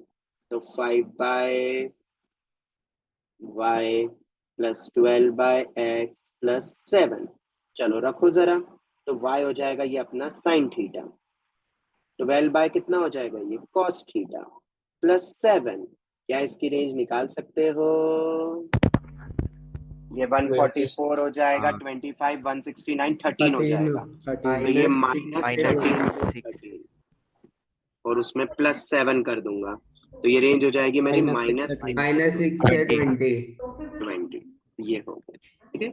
तो 5/y प्लस 12/x प्लस 7। चलो रखो जरा, तो y हो जाएगा ये अपना sin थीटा, 12 कितना हो जाएगा ये cos थीटा प्लस 7। क्या इसकी रेंज निकाल सकते हो? ये 144 हो जाएगा, 25 169 13 हो जाएगा, तो ये -13 और उसमें प्लस 7 कर दूंगा, तो ये रेंज हो जाएगी मेरी -6 से 20। ये हो गया। ठीक है,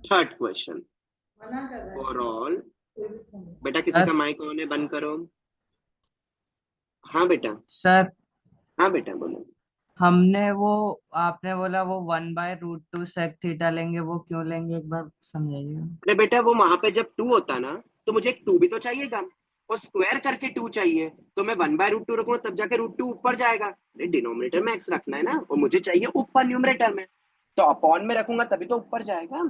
थर्ड क्वेश्चन फॉर ऑल। बेटा किसी का माइक ऑन है, बंद करो। हाँ बेटा। सर हाँ बेटा बोलो। हमने वो आपने बोला वो 1/√2 sec थीटा लेंगे, वो क्यों लेंगे एक बार समझाइए। अरे बेटा वो वहां पे जब 2 होता ना, तो मुझे एक 2 भी तो चाहिएगा, और स्क्वायर करके 2 चाहिए, तो मैं 1/√2 रखूंगा, तब जाके √2 ऊपर जाएगा। अरे डिनोमिनेटर में x रखना है ना, और मुझे चाहिए ऊपर न्यूमरेटर में, तो अपॉन में रखूंगा तभी तो ऊपर जाएगा,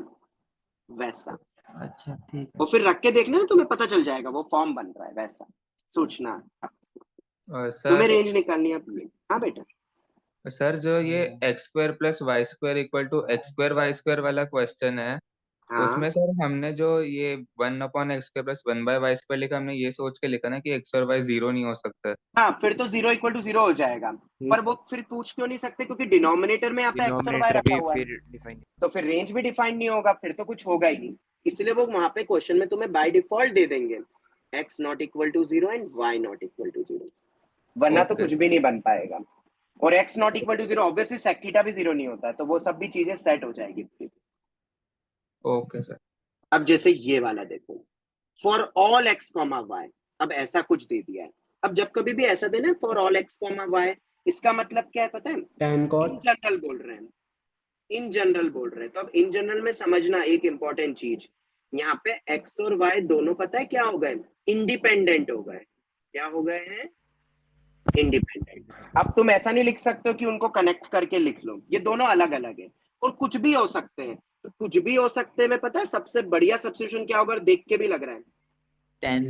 वैसा। अच्छा ठीक है। और फिर रख के देखना ना, तुम्हें पता चल जाएगा वो फॉर्म बन रहा है, वैसा सोचना। तुम्हें रेंज निकालनी है अपनी। हाँ बेटा। सर जो ये x² + y² = x² वाला क्वेश्चन है, हाँ उसमें सर हमने जो ये 1/x² + 1/y² लिखा, हमने ये सोच के लिखा ना कि x और y 0 नहीं हो सकता। हाँ, फिर तो 0 = 0 हो जाएगा, पर वो फिर पूछ क्यों नहीं सकते? क्योंकि डिनोमिनेटर में यहाँ पे x और y रखा हुआ है, तो फिर रेंज भी डिफाइन नहीं होगा, फिर तो कुछ होगा ही नहीं। इसलिए वो वहां पे क्वेश्चन में तुम्हें बाय डिफॉल्ट दे देंगे x ≠ = 0 एंड y ≠ = 0, वरना तो कुछ भी नहीं बन पाएगा। और x ≠ = 0 ऑब्वियसली sec थीटा भी 0 नहीं होता है, तो वो सब भी चीजें सेट हो जाएगी। Okay sir. अब जैसे ये वाला देखो, फॉर ऑल x, y, अब ऐसा कुछ दे दिया है। अब जब कभी भी ऐसा देना फॉर ऑल x, y, इसका मतलब क्या है पता है? tan cot इन जनरल बोल रहे हैं, इन जनरल बोल रहे हैं। तो अब इन जनरल में समझना एक इंपॉर्टेंट चीज, यहाँ पे x और y दोनों पता है क्या हो गए? इंडिपेंडेंट हो गए। क्या हो गए हैं? इंडिपेंडेंट। अब तुम ऐसा नहीं लिख सकते हो कि उनको कनेक्ट करके लिख लो, ये दोनों अलग अलग है, और कुछ भी हो सकते हैं। तो कुछ भी हो सकते हैं में पता है सबसे बढ़िया सब्स्टिट्यूशन क्या होगा? देख के भी लग रहा है tan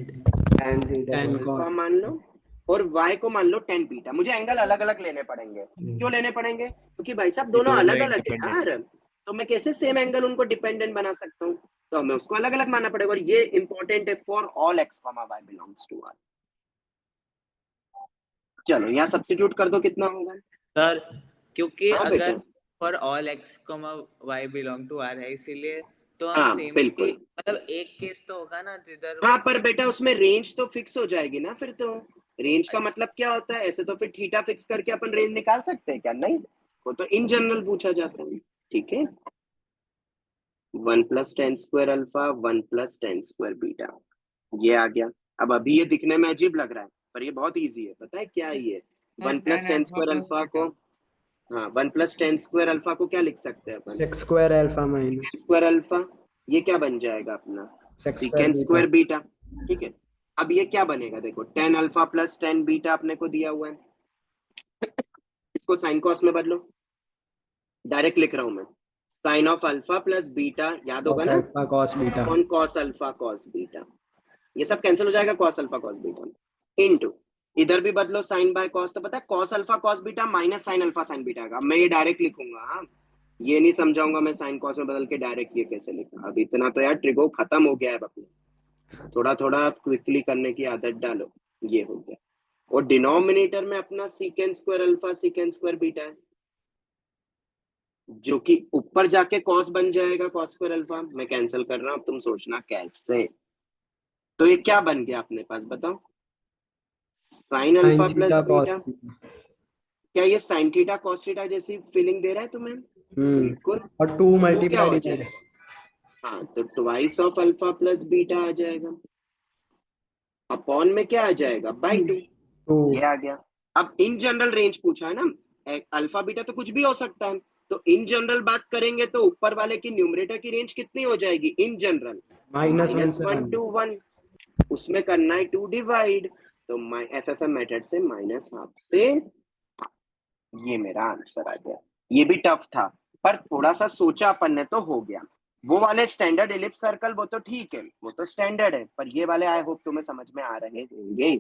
अल्फा cot मान लो, और y को मान लो tan बीटा। मुझे एंगल अलग अलग लेने पड़ेंगे। क्यों लेने पड़ेंगे? क्योंकि भाई साहब दोनों अलग अलग है यार, तो मैं कैसे सेम एंगल उनको डिपेंडेंट बना सकता हूँ? तो हमें उसको अलग अलग मानना पड़ेगा, और ये इंपॉर्टेंट है for all x, y belongs to R। चलो यहाँ सब्स्टिट्यूट कर दो, कितना होगा सर? क्योंकि हाँ अगर बेटा। For all x, y belong to R है, इसीलिए तो हम हाँ सेम बिल्कुल। मतलब एक केस तो होगा ना जिधर हाँ पर बेटा उसमें रेंज तो फिक्स हो जाएगी ना, फिर तो रेंज का मतलब क्या होता है? ऐसे तो फिर थीटा फिक्स करके अपन रेंज निकाल सकते हैं क्या? नहीं, वो तो इन जनरल पूछा जाता है। ठीक है, 1 + tan² अल्फा 1 + tan² बीटा, ये आ गया। अब अभी ये दिखने में अजीब लग रहा है, पर ये बहुत इजी है। पता है क्या है ये? 1 प्लस टेन स्क्वायर अल्फा को, हाँ 1 प्लस टेन स्क्वायर अल्फा को क्या लिख सकते हैं अपन? Sec square alpha minus square alpha, ये क्या बन जाएगा अपना? Sec second square square beta. ठीक है, अब ये क्या बनेगा देखो, 10 अल्फा प्लस 10 बीटा अपने को दिया हुआ है, इसको साइन कॉस में बदलो, डायरेक्ट लिख रहा हूं मैं, sine of alpha plus beta, याद होगा कॉस ना, अल्फा कॉस बीटा कौन कॉस अल्फा कॉस बीटा, ये सब कैंसिल हो जाएगा, cos alpha cos beta into, इधर भी बदलो साइन बाय कॉस, तो पता है cos alpha cos beta minus sine alpha sine beta का, मैं ये डायरेक्ट लिखूंगा, हाँ ये नहीं समझाऊंगा मैं साइन कॉस में बदल के डायरेक्ट ये कैसे लिखा। अब इतना तो यार ट्रिगो खत्म हो गया है अपने, थोड़ा थोड़ा आप क्विकली करने की आदत डालो, ये हो गया। और डिनोमिनेटर में अपना secant square alpha secant square beta है, जो कि ऊपर जाके कॉस बन जाएगा कॉस स्क्वायर अल्फा, मैं कैंसिल कर रहा हूं, तुम सोचना कैसे। तो ये क्या बन गया अपने पास बताओ, sine sine alpha plus theta cos beta, theta क्या ये साइन थीटा कॉस थीटा जैसी फीलिंग दे रहा है तुम्हें? बिल्कुल। और 2 तो क्या मल्टीप्लाई हो डिवाइड जाएगा, हाँ तो twice of alpha plus beta आ जाएगा, अपॉन में क्या आ जाएगा, बाय 2, 2 ये आ गया। अब इन जनरल रेंज पूछा है ना, अल्फा बीटा तो कुछ भी हो सकता है, तो इन जनरल बात करेंगे तो ऊपर वाले की न्यूमरेटर की रेंज कितनी हो जाएगी इन जनरल, -1 से -1 1 to 1, उसमें करना है 2 डिवाइड, तो एफएफएम मेथड से -1/2 से, ये मेरा आंसर आ गया। ये भी टफ था पर थोड़ा सा सोचा अपन ने तो हो गया। वो वाले स्टैंडर्ड एलिप्स सर्कल वो तो ठीक है, वो तो स्टैंडर्ड है, पर ये वाले आई होप तुम्हें समझ में आ रहे होंगे।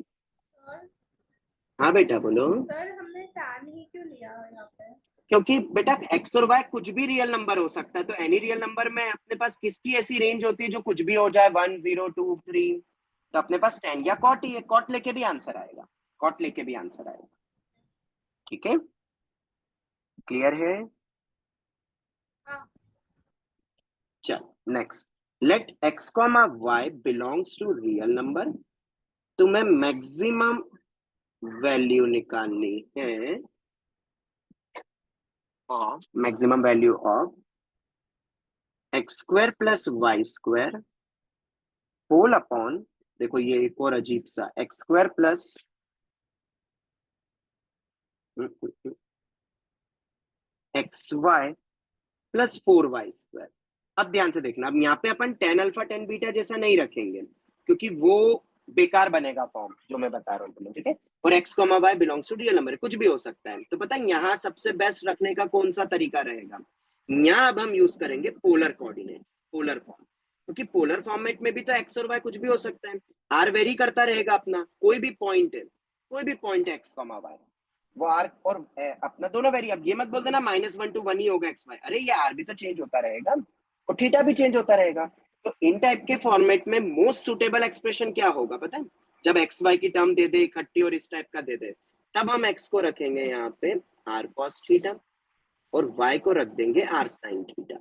हाँ बेटा बोलो। सर हमने tan ही क्यों लिया यहाँ पे? क्योंकि बेटा x और y कुछ भी रियल नंबर हो सकता है, तो एनी रियल नंबर में अपने पास किसकी ऐसी रेंज होती है जो कुछ भी हो जाए, 1 0 2 3, तो अपने पास tan या cot ही है, cot लेके भी आंसर आएगा, cot लेके भी आंसर आएगा। ठीक है, क्लियर है? चल next, let x, y belongs to real number, तुम्हें मैक्सिमम वैल्यू निकालनी है of, maximum value of X square plus Y square whole upon, देखो ये एक और अजीब सा, X square plus X Y plus 4y square. अब ध्यान से देखना, अब यहाँ पे अपन tan अल्फा tan बीटा जैसा नहीं रखेंगे, क्योंकि वो बेकार बनेगा फॉर्म जो मैं बता रहा हूँ तुम्हें, ठीक है। और x, y belongs to real number, कुछ भी हो सकता है, तो पता है यहाँ सबसे बेस्ट रखने का कौन सा तरीका रहेगा, यहाँ अब हम यूज करेंगे पोलर कोऑर्डिनेट्स, पोलर फॉर्म, क्योंकि पोलर फॉर्मेट में भी तो x और y कुछ भी हो सकता है, r वेरी करता रहेगा अपना, कोई भी पॉइंट है, कोई भी पॉइंट है x, y, वो r और अपना दोनों वेरी, अब ये मत बोल देना -1 to 1 ही होगा x y, अरे ये r भी तो चेंज होता रहेगा और थीटा भी चेंज होता रहेगा। तो इन टाइप के फॉर्मेट में मोस्ट सुटेबल एक्सप्रेशन क्या होगा पता है, जब एक्स वाई की टर्म दे दे इकट्ठी और इस टाइप का दे दे, तब हम एक्स को रखेंगे यहाँ पे r cos थीटा और y को रख देंगे r sin थीटा,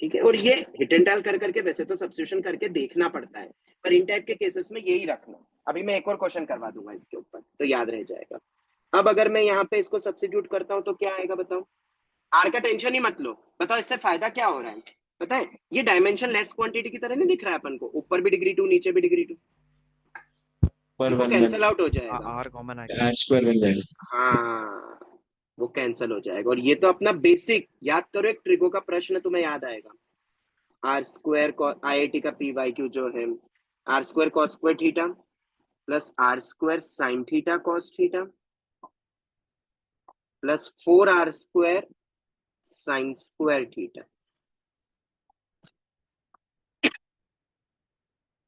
ठीक है। और ये हिट एंड डाल कर करके वैसे तो सब्स्टिट्यूशन करके देखना पड़ता है, पर इन टाइप के केसेस में यही रखना। अभी मैं एक और क्वेश्चन करवा दूंगा इसके ऊपर तो याद रह जाएगा। अब अगर मैं यहाँ पे इसको सब्स्टिट्यूट करता हूँ तो क्या आएगा बताओ, आर का टेंशन ही मत लो, बताओ इससे फायदा क्या हो रहा है, पता है ये डायमेंशन लेस क्वांटिटी की तरह नहीं दिख रहा है अपन को, ऊपर भी डिग्री 2 नीचे भी डिग्री 2, कैंसिल आउट हो जाएगा, आर कॉमन आ गया, R² बन जाएगा। हाँ वो कैंसिल हो जाएगा। और ये तो अपना बेसिक याद करो, एक ट्रिगो का प्रश्न तुम्हें याद आएगा, आर स्क्वायर IIT का PYQ जो है, R square cos square theta plus R square sine theta cos theta plus 4r square sine square theta,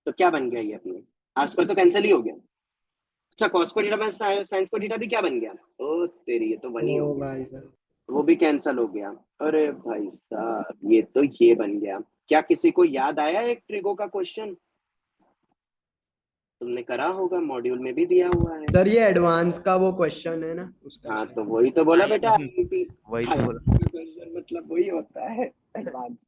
तो क्या बन गया ये अपने, आर स्क्वायर तो कैंसिल ही हो गया, अच्छा cos square theta plus sine square theta भी क्या बन गया, ओ तेरी ये तो 1 ही हो गया, भाई साहब वो भी कैंसिल हो गया। अरे भाई साहब ये तो ये बन गया। क्या किसी को याद आया एक ट्रिगो का क्वेश्चन, तुमने करा होगा, मॉड्यूल में भी दिया हुआ है सर, ये एडवांस का वो क्वेश्चन है ना उसका, हाँ तो वही तो बोला बेटा, वही तो बोला। क्वेश्चन मतलब वही होता है एडवांस।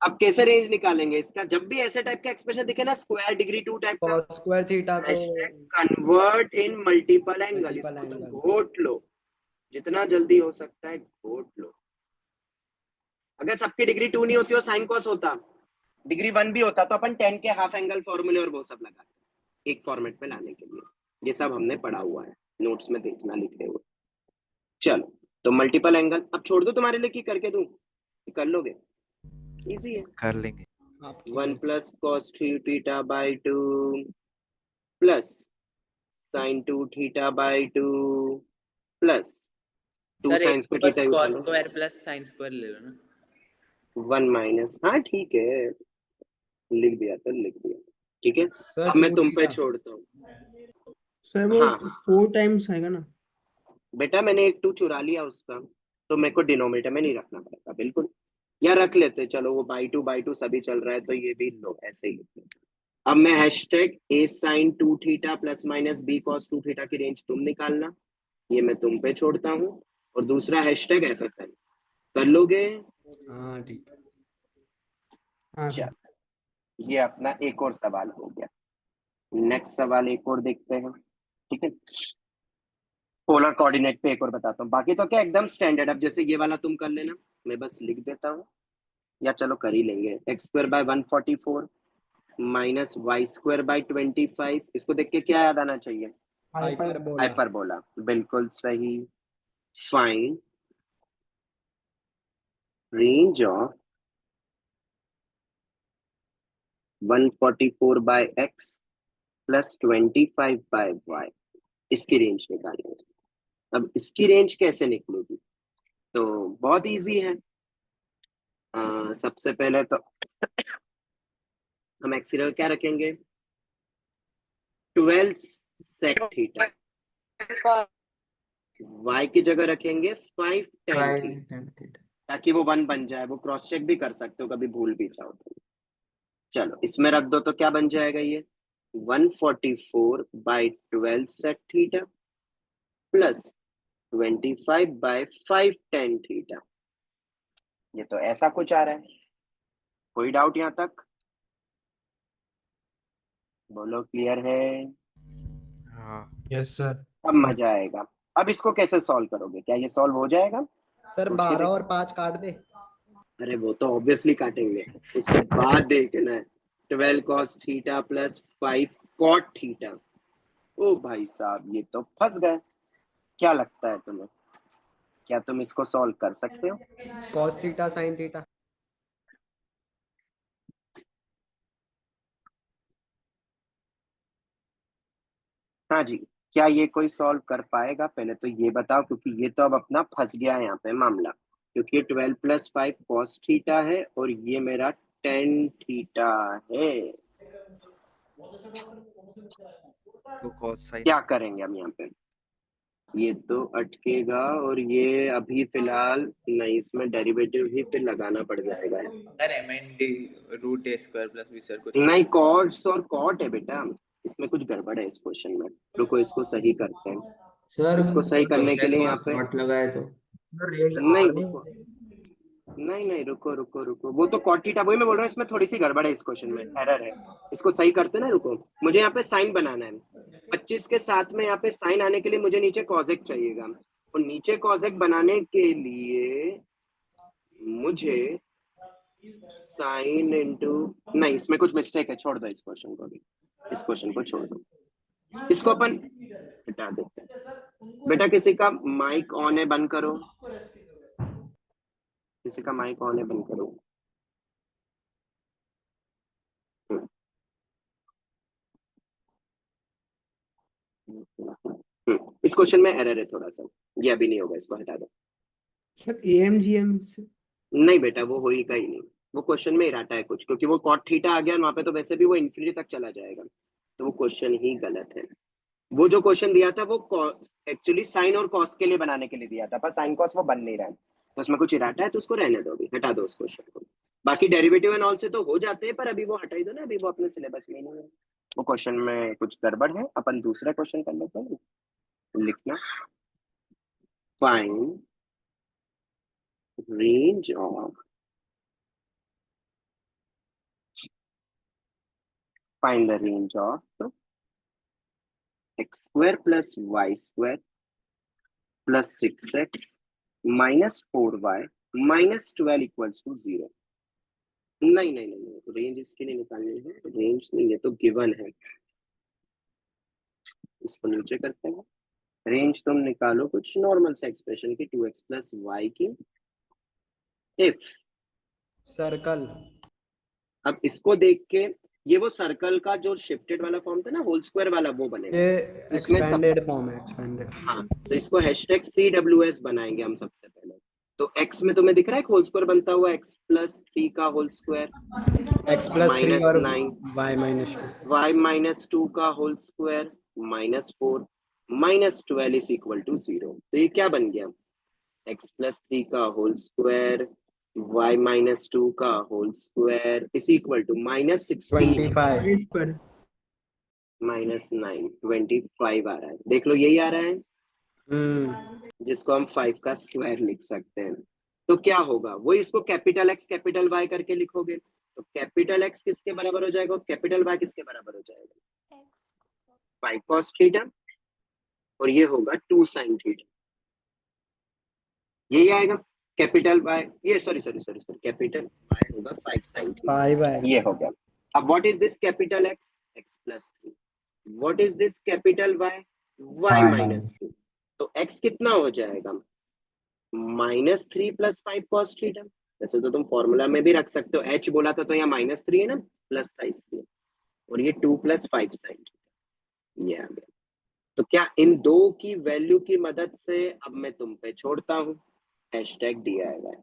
अब कैसे रेंज निकालेंगे इसका, जब भी ऐसे टाइप का एक्सप्रेशन दिखे ना स्क्वायर डिग्री 2 टाइप का, cos स्क्वायर थीटा को कन्वर्ट इन मल्टीपल एंगल, इसको Multiple तो angle। घोट लो जितना जल्दी हो सकता है, घोट लो। अगर सबकी डिग्री 2 नहीं होती और साइन कॉस होता, डिग्री 1 भी होता, तो अपन 10 के हाफ एंगल फॉर्मूले और वो सब लगाते एक फॉर्मेट में लाने के लिए। ये सब हमने पढ़ा हुआ है, नोट्स में देखना लिखे हुए। चलो तो मल्टीपल एंगल अब छोड़ दो, तुम्हारे लिए की करके दूं, कर लोगे, इजी है। कर लेंगे। 1 plus cos 3 theta by 2 plus sin 2 theta by 2 plus 2 sir sin एक स्क्वायर बस थीटा cos उठा लो, स्क्वायर प्लस sin स्क्वायर ले लो ना। 1 माइनस, हाँ ठीक है, लिख दिया तो लिख दिया, ठीक है। सर अब मैं 2 तुम पे थीटा। छोड़ता हूँ। सर वो हाँ 4 टाइम्स आएगा ना। बेटा मैंने एक 2 चुरा लिया उसका, तो मेरे को डिनोमिनेटर में नहीं रखना पड़ेगा, बिल्कुल, या रख लेते, चलो वो बाई टू सभी चल रहा है तो ये भी लो ऐसे ही लिखते हैं। अब मैं hashtag a sin 2 theta plus minus b cos 2 theta की रेंज तुम निकालना, ये मैं तुम पे छोड़ता हूँ, और दूसरा हैशटैग FFN कर लोगे। हाँ ठीक है। हाँ सर। चल ये अपना एक और सवाल हो गया। नेक्स्ट सवाल एक और देखते हैं, ठीक है। पोलर कोऑर्डिनेट पे एक और बताता हूँ, बाकी तो क्या एकदम स्टैंडर्ड। अब जैसे ये वाला तुम कर लेना, मैं बस लिख देता हूँ, या चलो कर ही लेंगे। X square by 144 minus Y square by 25, इसको देख के क्या याद आना चाहिए? हाइपरबोला। हाइपरबोला, बिल्कुल सही। Find range of 144 by X plus 25 by Y, इसकी रेंज निकालनी है। अब इसकी रेंज कैसे निकलेगी? तो बहुत इजी है। सबसे पहले तो हम एक्सीलर क्या रखेंगे, 12 सेक थीटा, y की जगह रखेंगे 5 tan थीटा, ताकि वो 1 बन जाए। वो क्रॉस चेक भी कर सकते हो कभी भूल भी जाओ तो। चलो इसमें रख दो तो क्या बन जाएगा ये 144 by 12 sec theta plus 25 by 5 tan theta. ये तो ऐसा कुछ आ रहा है, कोई डाउट यहाँ तक? बोलो क्लियर है? हाँ यस सर। अब मजा आएगा। अब इसको कैसे सॉल्व करोगे, क्या ये सॉल्व हो जाएगा? सर सोच के 12 देखो। और 5 काट दे। अरे वो तो ऑब्वियसली काटेंगे, उसके बाद देखना है 12 cos theta plus 5 cot theta. ओ भाई साहब ये तो फंस गए। क्या लगता है तुम्हें, क्या तुम इसको सॉल्व कर सकते हो? cos theta sin theta. हाँ जी, क्या ये कोई सॉल्व कर पाएगा? पहले तो ये बताओ, क्योंकि ये तो अब अपना फंस गया है यहाँ पे मामला, क्योंकि ये 12 प्लस 5 cos थीटा है और ये मेरा tan थीटा है। तो cos sin। क्या करेंगे हम यहाँ पे? ये तो अटकेगा, और ये अभी फिलहाल नहीं, इसमें डेरिवेटिव ही फिर लगाना पड़ जाएगा। Sir mnd root a square plus b sir कुछ नहीं, कॉट्स और कॉट है बेटा, इसमें कुछ गड़बड़ है इस क्वेश्चन में। रुको इसको सही करते हैं। सर इसको सही करने के लिए यहाँ पे कॉट लगाए तो नहीं, रुको, नहीं रुको रुको रुको, वो तो कॉट थीटा, वही मैं बोल रहा हूँ, इसमें थोड़ी सी गड़बड़ है इस क्वेश्चन में, एरर है। इसको सही करते ना, रुको, मुझे यहाँ पे साइन बनाना है 25 के साथ में। यहाँ पे साइन आने के लिए मुझे नीचे कॉजेक चाहिएगा, और नीचे कॉजेक बनाने के लिए मुझे साइन इंटू, नहीं इसमें कुछ मिस्टेक है, छोड़ दो इस क्वेश्चन को भी, इस क्वेश्चन को छोड़ दो, इसको अपन हटा देते हैं। बेटा किसी का माइक ऑन है, बंद करो, किसी का माइक ऑन है, बंद करो। इस क्वेश्चन में एरर है थोड़ा सा, ये अभी नहीं होगा, इसको हटा दो। सर AMGM से नहीं बेटा वो होगा ही नहीं, वो क्वेश्चन में इराटा है कुछ, क्योंकि वो कॉट थीटा आ गया वहां पे, तो वैसे भी वो इन्फिनिटी तक चला जाएगा, तो वो क्वेश्चन ही गलत है। वो जो क्वेश्चन दिया था वो एक्चुअली साइन और कॉस के लिए बनाने के लिए दिया था, पर साइन कॉस वो बन नहीं रहा है, तो उसमें कुछ इराटा है, तो उसको रहने दो, अभी हटा दो उस क्वेश्चन को। बाकी डेरिवेटिव एंड ऑल से तो हो जाते हैं, पर अभी वो हटा ही दो ना, अभी वो अपने सिलेबस में नहीं है, वो क्वेश्चन में कुछ गड़बड़ है। अपन दूसरा क्वेश्चन कर लेते हैं, लिखना find range of, find the range of x square plus y square plus 6x minus 4y minus 12 equals to 0। नहीं नहीं नहीं, रेंज इसके लिए निकालनी है, रेंज नहीं, ये तो गिवन है, इसको नीचे करते हैं, रेंज तुम निकालो कुछ नॉर्मल से एक्सप्रेशन की 2x प्लस वाई की, इफ सर्कल। अब इसको देख के ये वो सर्कल का जो शिफ्टेड वाला फॉर्म था ना, होल स्क्वायर वाला, वो बनेगा। ये इसमें सब एक्सपेंडेड फॉर्म है, एक्सपेंडेड। हाँ, तो इसको हैशटैग CWS बनाएंगे हम सबसे पहले। तो x में तुम्हें दिख रहा है एक होल स्क्वायर बनता हुआ, x प्लस 3 का होल स्क्वायर x प्लस 3 और -9, y माइनस 2। y माइनस 2 का whole square -4 -12 is equal to 0। तो ये क्या बन गया, x प्लस 3 का होल स्क्वायर y माइनस 2 का whole square is equal to -16 25। -9 25 आ रहा है। देख लो यही आ रहा है, जिसको हम 5 का स्क्वायर लिख सकते हैं। तो क्या होगा, वो इसको कैपिटल X कैपिटल Y करके लिखोगे, तो कैपिटल X किसके बराबर हो जाएगा, कैपिटल Y किसके बराबर हो जाएगा, 5 cos थीटा, और ये होगा 2 sin थीटा। यही आएगा कैपिटल Y, ये सॉरी कैपिटल Y होगा 5 sin थीटा, 5 आएगा। ये हो गया। अब what is this capital X, x plus 3, what is this capital Y, y minus 2। तो x कितना हो जाएगा, -3 प्लस 5 cos थीटा। वैसे तो तुम फॉर्मूला में भी रख सकते हो, h बोला था तो यहाँ -3 है ना, प्लस था इसलिए, और ये 2 प्लस 5 sin थीटा, ये आ गया। तो क्या इन दो की वैल्यू की मदद से अब मैं तुम पे छोड़ता हूँ, हैशटैग DIY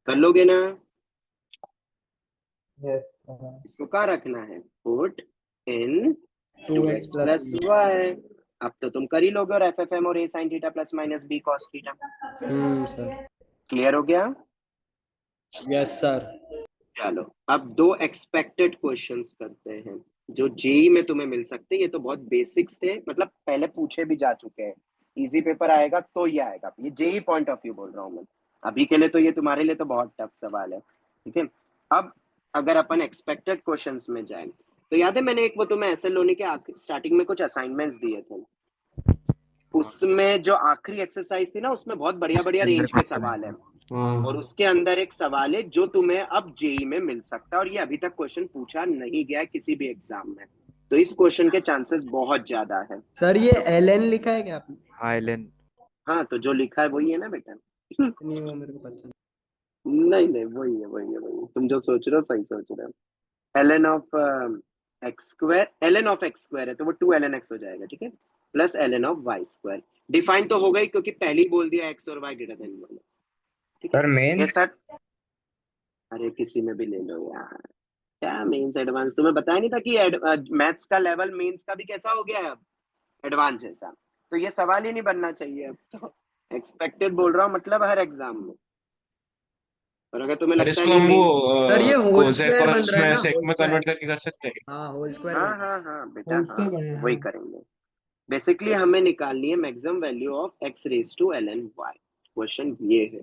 कर लोगे ना। इसको क्या रखना है, put in 2x plus y। अब तो तुम कर ही लोगे, और FFM और a sin theta plus minus b cos theta. Sir. Clear हो गया। Yes sir. चलो अब दो एक्सपेक्टेड क्वेश्चंस करते हैं जो जेई में तुम्हें मिल सकते हैं। ये तो बहुत बेसिक्स थे, मतलब पहले पूछे भी जा चुके हैं। इजी पेपर आएगा तो ये आएगा, ये जेई पॉइंट ऑफ व्यू बोल रहा हूँ मैं। अभी के लिए तो ये तुम्हारे लिए तो बहुत टफ सवाल है, ठीक है। अब अगर अपन एक्सपेक्टेड क्वेश्चंस में जाएं, तो याद है मैंने एक वो तुम्हें एसएल लोनी के स्टार्टिंग में कुछ असाइनमेंट्स दिए थे, उसमें जो आखिरी एक्सरसाइज थी ना, उसमें बहुत बढ़िया बढ़िया रेंज के सवाल है, और उसके अंदर एक सवाल है जो तुम्हें अब जेई में मिल सकता है, और ये अभी तक क्वेश्चन पूछा नहीं गया किसी भी एग्जाम में, तो इस क्वेश्चन के चांसेस बहुत ज्यादा है। सर ये एलएन लिखा है क्या आपने? हाँ एलन। हाँ, तो जो लिखा है वही है ना बेटा। नहीं वो मेरे को पता नहीं। नहीं वही है, तुम जो सोच रहे हो सही सोच रहे हो। ln of x square, ln of x square है तो वो 2 ln x हो जाएगा, ठीक है, plus ln of y square. Define तो हो गई क्योंकि पहले ही बोल दिया x और y ग्रेटर देन 1, ठीक है। मेन अरे किसी में भी ले लो यार, क्या मेंस एडवांस, तुम्हें बताया नहीं था कि मैथ्स का लेवल मेंस का भी कैसा हो गया है अब, एडवांस जैसा। तो ये सवाल ही नहीं बनना चाहिए अब तो, एक्सपेक्टेड बोल रहा हूँ, मतलब हर एग्जाम में। और अगर तुम्हें लगता है इसको हम वो सर ये होल कोसेक स्क्वायर और बन रहा है सेक ना, में होल कन्वर्ट स्क्वायर। करके कर सकते हैं। हाँ होल स्क्वायर। हाँ बेटा, होल हाँ स्क्वायर बने, वही हाँ। करेंगे। बेसिकली हमें निकालनी है maximum value of x raise to ln y, question ये है।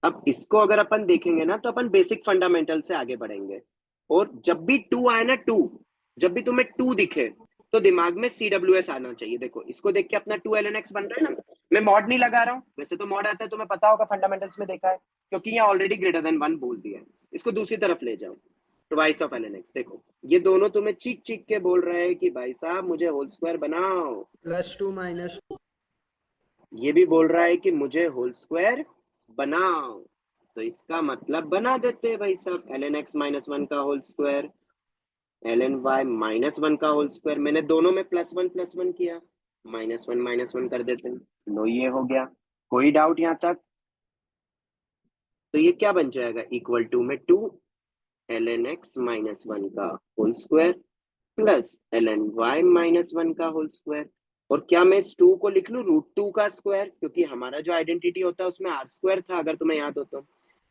अब इसको अगर अपन देखेंगे ना, तो अपन बेसिक फंडामेंटल से आगे बढ़ेंगे, और जब भी 2 आए ना, 2 जब भी तुम्हें 2 दिखे तो दिमाग में CWS आना चाहिए। देखो इसको देख के अपना 2 ln x बन रहा है ना, मैं मॉड नहीं लगा रहा हूँ, वैसे तो मॉड आता है, तुम्हें पता होगा फंडामेंटल्स में देखा है, क्योंकि यहाँ ऑलरेडी ग्रेटर देन 1 बोल दिया है। इसको दूसरी तरफ ले जाओ, ट्वाइस ऑफ ln x। देखो ये दोनों तुम्हें चीख चीख के बोल रहे हैं कि भाई साहब मुझे होल स्क्वायर बनाओ, +2 -2। ये भी बोल रहा है कि मुझे होल स्क्वायर बनाओ, तो इसका मतलब बना देते हैं भाई साहब, ln x -1 का होल स्क्वायर, ln y -1 का होल स्क्वायर। मैंने दोनों में +1 किया, -1 कर देते हैं। लो ये हो गया, कोई डाउट यहाँ तक। तो ये क्या बन जाएगा, इक्वल टू में 2 ln x -1 का whole square plus ln y -1 का होल स्क्वायर। और क्या मैं इस 2 को लिख लूं √2 का स्क्वायर, क्योंकि हमारा जो आइडेंटिटी होता है उसमें r स्क्वायर था, अगर तुम्हें याद हो तो।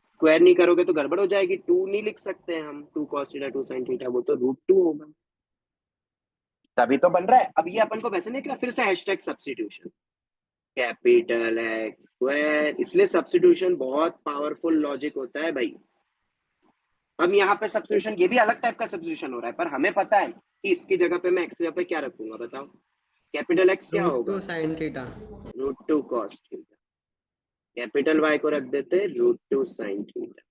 स्क्वायर नहीं करोगे तो गड़बड़ हो जाएगी, 2 नहीं लिख सकते हैं हम, 2 cos थीटा 2 sin थीटा, वो तो √2 होगा, तभी तो बन रहा है। अब ये अपन को वैसे नहीं, फिर से hashtag substitution, capital X square, इसलिए सब्स्टिट्यूशन बहुत पावरफुल लॉजिक होता है भाई। अब यहाँ पे सब्स्टिट्यूशन, ये भी अलग टाइप का सब्स्टिट्यूशन हो रहा है, पर हमें पता है कि इसकी जगह पे मैं x जगह पे क्या रखूंगा, बताओ। कैपिटल X क्या होगा, √2 sin theta. √2 cos theta. Capital Y को रख देते √2 sin थीटा।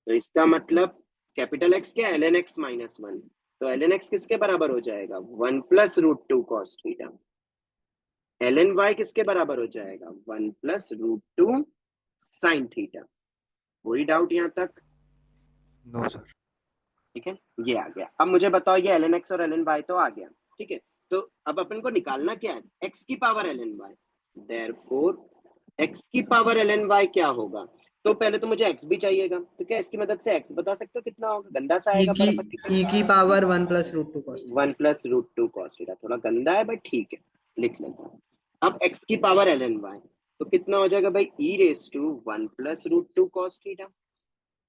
तो इसका मतलब कैपिटल X क्या है, ln x -1, तो ln x किसके बराबर हो जाएगा 1 plus root two cos theta. ln y किसके बराबर हो जाएगा 1 plus root two sine theta. कोई डाउट यहाँ तक? No sir. ठीक है, ये आ गया। अब मुझे बताओ ये ln x और ln y तो आ गया, ठीक है। तो अब अपन को निकालना क्या है, x की power ln y। Therefore x की पावर ln y क्या होगा? तो पहले तो मुझे x भी चाहिएगा, तो क्या इसकी मदद से x बता सकते हो कितना होगा? गंदा सा आएगा e की power 1 plus root two cos 1 plus root two cos theta. थोड़ा गंदा है बट ठीक है, लिख लेता हूँ। अब x की पावर ln y तो कितना हो जाएगा भाई e raise to 1 plus root two cos theta,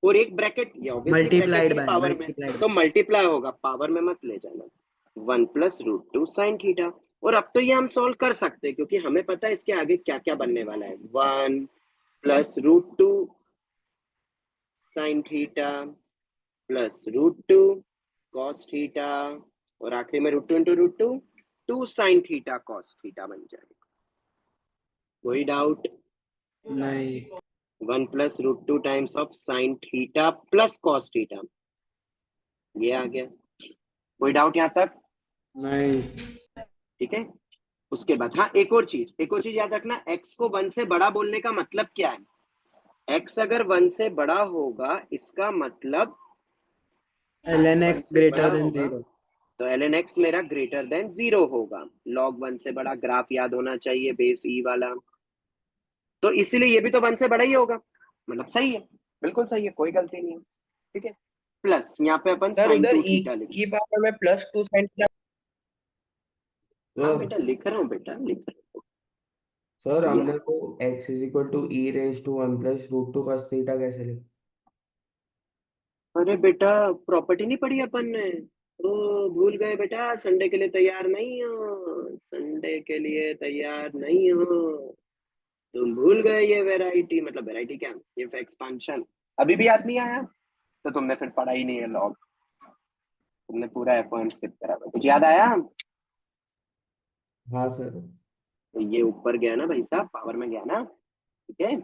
और एक ब्रैकेट, ये obviously multiplied bracket by power में, तो मल्टीप्लाई होगा, पावर में मत ले जाना। 1 plus root two sine theta. और अब तो ये हम सॉल्व कर सकते हैं क्योंकि हमें पता है इसके आगे क्या क्या बनने वाला है। 1 plus root two sine theta plus root two cos theta, और आखिरी में root two into root two 2 sine theta cos theta बन जाएगा। कोई डाउट? नहीं। 1 plus root two times of sine theta plus cos theta, ये आ गया। कोई डाउट यहाँ तक? नहीं। ठीक है, उसके बाद हाँ एक और चीज याद रखना, x को 1 से बड़ा बोलने का मतलब क्या है? x अगर 1 से बड़ा होगा इसका मतलब ln x ग्रेटर देन 0। तो ln x मेरा ग्रेटर देन 0 होगा। log 1 से बड़ा ग्राफ याद होना चाहिए, बेस e वाला, तो इसीलिए ये भी तो 1 से बड़ा ही होगा, मतलब सही है, बिल्कुल सही है, कोई गलती नहीं है। ठीक है, प्लस यहाँ पे अपन सर sin उधर 2 e थीटा लिख, की पावर में प्लस 2 साइन थीटा। हाँ बेटा लिख रहा हूँ, बेटा लिख रहा हूँ। सर हमने को x is equal to e raise to 1 plus root two cos theta कैसे लिखा? अरे बेटा प्रॉपर्टी नहीं पढ़ी अपन ने, ओ भूल गए बेटा, संडे के लिए तैयार नहीं हो, संडे के लिए तैयार नहीं हो, तुम भूल गए ये वैरायटी, मतलब वैरायटी क्या, ये एक्सपांशन अभी भी याद नहीं आया, तो तुमने फिर पढ़ा ही नहीं है लॉग, तुमने पूरा एफओएम स्किप करा हुआ। कुछ याद आया? हाँ सर। तो ये ऊपर गया ना भाई साहब, पावर में गया ना, ठीक है।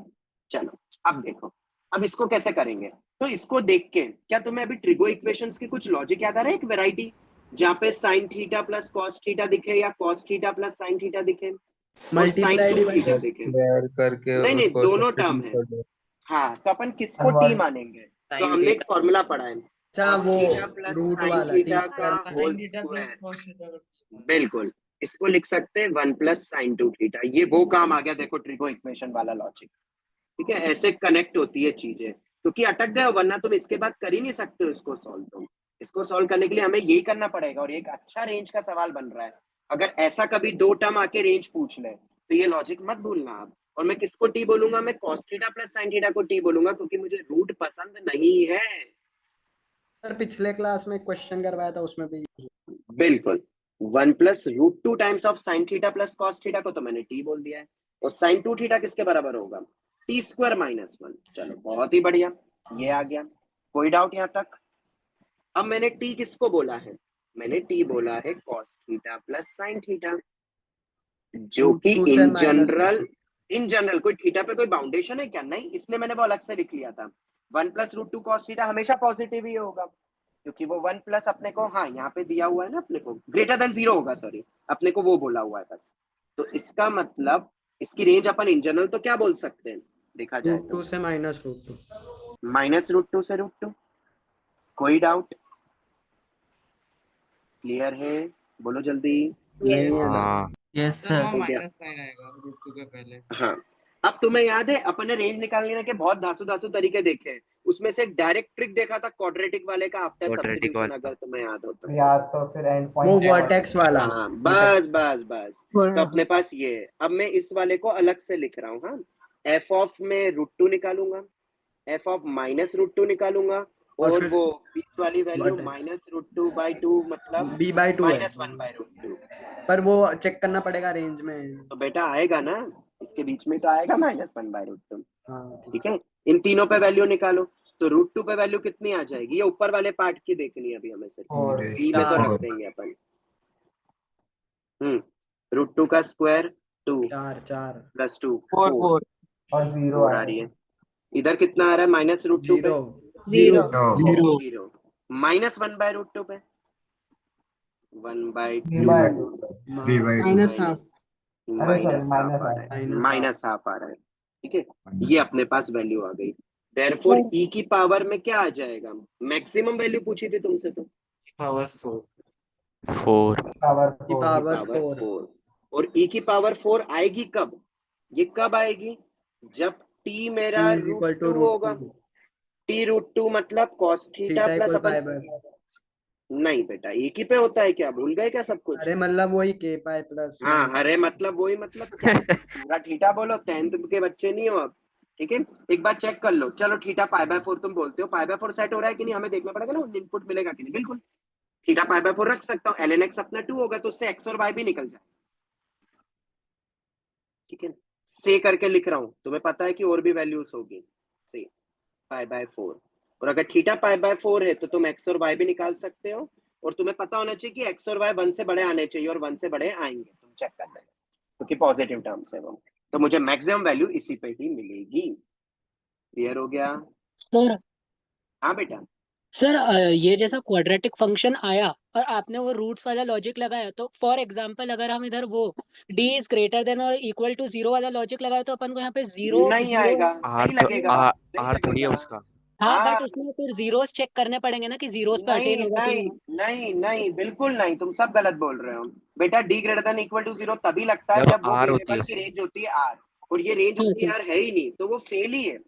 चलो अब देखो, अब इसको कैसे करेंगे, तो इसको देख के क्या तुम्हें अभी ट्रिगो इक्वेशंस की कुछ लॉजिक याद आ रहा है? एक वैरायटी जहाँ पे sign theta plus cos theta दिखे या cos theta plus sine theta दिखे और साइन टू थीटा दिखे, स्क्वायर करके नहीं नहीं उसको दोनों टर्म है। substitute कर दो। हाँ तो अपन किसको टी मानेंगे? तो हमने एक फॉर्मूला पढ़ा है, cos वो थीटा प्लस रूट साइन वाला थीटा t का स्क्वायर। होल स्क्वायर, बिल्कुल इसको लिख सकते हैं 1 प्लस साइन टू थीटा। ये वो काम आ गया, देखो ट्रिगो इक्वेशन वाला लॉजिक, ठीक है। ऐसे कनेक्ट होती है चीजें, क्योंकि अटक गए हो, वरना तुम इसके बाद कर ही नहीं सकते हो इसको सॉल्व। तुम इसको सॉल्व करने के लिए हमें यही करना पड़ेगा, और एक अच्छा रेंज का सवाल बन रहा है। अगर ऐसा कभी दो टर्म आके रेंज पूछ ले तो ये लॉजिक मत भूलना आप। और मैं किसको टी बोलूंगा? मैं cos theta plus sine theta को टी बोलूंगा, क्योंकि मुझे रूट पसंद नहीं है। सर पिछले क्लास में क्वेश्चन करवाया था उसमें भी। बिल्कुल 1 plus root two times of sine theta plus cos theta को तो मैंने टी बोल दिया है, और साइन टू थीटा किसके बराबर होगा? T square minus 1। चलो बहुत ही बढ़िया, ये आ गया। कोई डाउट यहाँ तक? अब मैंने टी किसको बोला है? मैंने टी बोला है cos theta plus sine theta, जो कि इन जनरल कोई थीटा पे कोई बाउंडेशन है क्या? नहीं, इसलिए मैंने वो अलग से लिख लिया था। 1 plus root two cos theta हमेशा पॉजिटिव ही होगा, क्योंकि वो 1 प्लस अपने को, हाँ यहाँ पे दिया हुआ है ना, अपने को ग्रेटर देन 0 होगा, सॉरी अपने को वो बोला हुआ है बस। तो इसका मतलब इसकी रेंज अपन इन जनरल तो क्या बोल सकते हैं देखा जाए रूट टू से minus root two, minus root two से रूट टू। कोई डाउट? क्लियर है? बोलो जल्दी। हाँ यस सर। माइनस साइन आएगा रूट 2 के पहले। हाँ, अब तुम्हें याद है अपन ने रेंज निकालने के बहुत धासु तरीके देखे हैं, उसमें से एक डायरेक्ट ट्रिक देखा था क्वाड्रेटिक वाले का आफ्टर Quadratic सब्स्टिट्यूशन, वाला। अगर तुम्हें याद हो तो। याद तो फिर एंड वो पॉइंट वर्टेक्स वाला। हाँ बस बस बस, तो अपने पास ये है। अब मैं इस वाले को अलग से लिख रहा हूँ, हाँ एफ ऑफ में रूट टू निकालूंगा, F of minus root two निकालूंगा, और वो बीच वाली value minus root two by two, मतलब b बाई 2 है, माइनस 1 बाई रूट टू। पर वो चेक करना पड़ेगा रेंज में। तो बेटा आएगा ना, इसके बीच में तो आएगा माइनस 1 बाई रूट टू। हाँ ठीक है, इन तीनों पे वैल्यू निकालो, तो रूट टू पे वैल्यू कितनी आ जाएगी? ये ऊपर वाले पार्ट की देखनी है अभी हमें, सिर्फ बी पे तो रख देंगे अपन। रूट टू का स्क्वायर 2 4 प्लस 2 4 4 4 और 0 आ रही है। इधर कितना आ रहा है माइनस रूट टू पे? 0 0 माइनस 1 बाय रूट टू पे 1/2 माइनस हाफ माइनस हाफ आ रहा है, माइनस हाफ आ रहा है, ठीक है। ये अपने पास वैल्यू आ गई। देयरफॉर e की पावर में क्या आ जाएगा, मैक्सिमम वैल्यू पूछी थी तुमसे तो पावर 4 4 की पावर पावर 4 4, और e की पावर 4 आएगी कब, ये कब आएगी, जब t मेरा इज इक्वल टू √2 होगा। t √2 मतलब cos theta theta plus equal upon, pi by, नहीं बेटा एक ही पे होता है क्या, भूल गए क्या सब कुछ। अरे मतलब वही के पाई प्लस हाँ अरे मतलब वही, मतलब क्या पूरा थीटा बोलो, 10th के बच्चे नहीं हो आप, ठीक है। एक बार चेक कर लो, चलो थीटा π/4 तुम बोलते हो, π/4 सेट हो रहा है कि नहीं, हमें देखना पड़ेगा ना इनपुट मिलेगा कि नहीं। बिल्कुल थीटा π/4 रख सकता हूँ, ln x अपना 2 होगा तो उससे x और y भी निकल जाए, ठीक है। से करके लिख रहा हूं, तुम्हें पता है कि और भी वैल्यूज होगी, से π/4, और अगर थीटा π/4 है तो तुम x और y भी निकाल सकते हो, और तुम्हें पता होना चाहिए कि x और y 1 से बड़े आने चाहिए, और 1 से बड़े आएंगे, तुम चेक कर लेना, क्योंकि पॉजिटिव टर्म्स है वो, तो मुझे मैक्सिमम वैल्यू इसी पे ही मिलेगी। क्लियर हो गया। सर हाँ बेटा, सर ये जैसा क्वाड्रेटिक फंक्शन आया और आपने वो रूट्स वाला लॉजिक लगाया, तो फॉर एग्जांपल अगर हम इधर वो d इज ग्रेटर देन और इक्वल टू 0 वाला लॉजिक लगाया तो अपन को यहाँ पे जीरो नहीं जीरो आएगा, आर नहीं तो लगेगा, नहीं आर थोड़ी है लगेगा। उसका। हाँ हाँ बट उसमें फिर जीरोस चेक करने पड़ेंगे ना कि जीरोस पे अटेन नहीं होगा कि नहीं नहीं। नहीं नहीं, बिल्कुल नहीं, तुम सब गलत बोल रहे हो बेटा। d greater than equal to 0 तभी लगता है जब जब वो आर होती है वेरिएबल की उसकी। रेंज होती है r, और ये रेंज हाँ उसकी सर, r है ही नहीं, तो वो फेल ही है।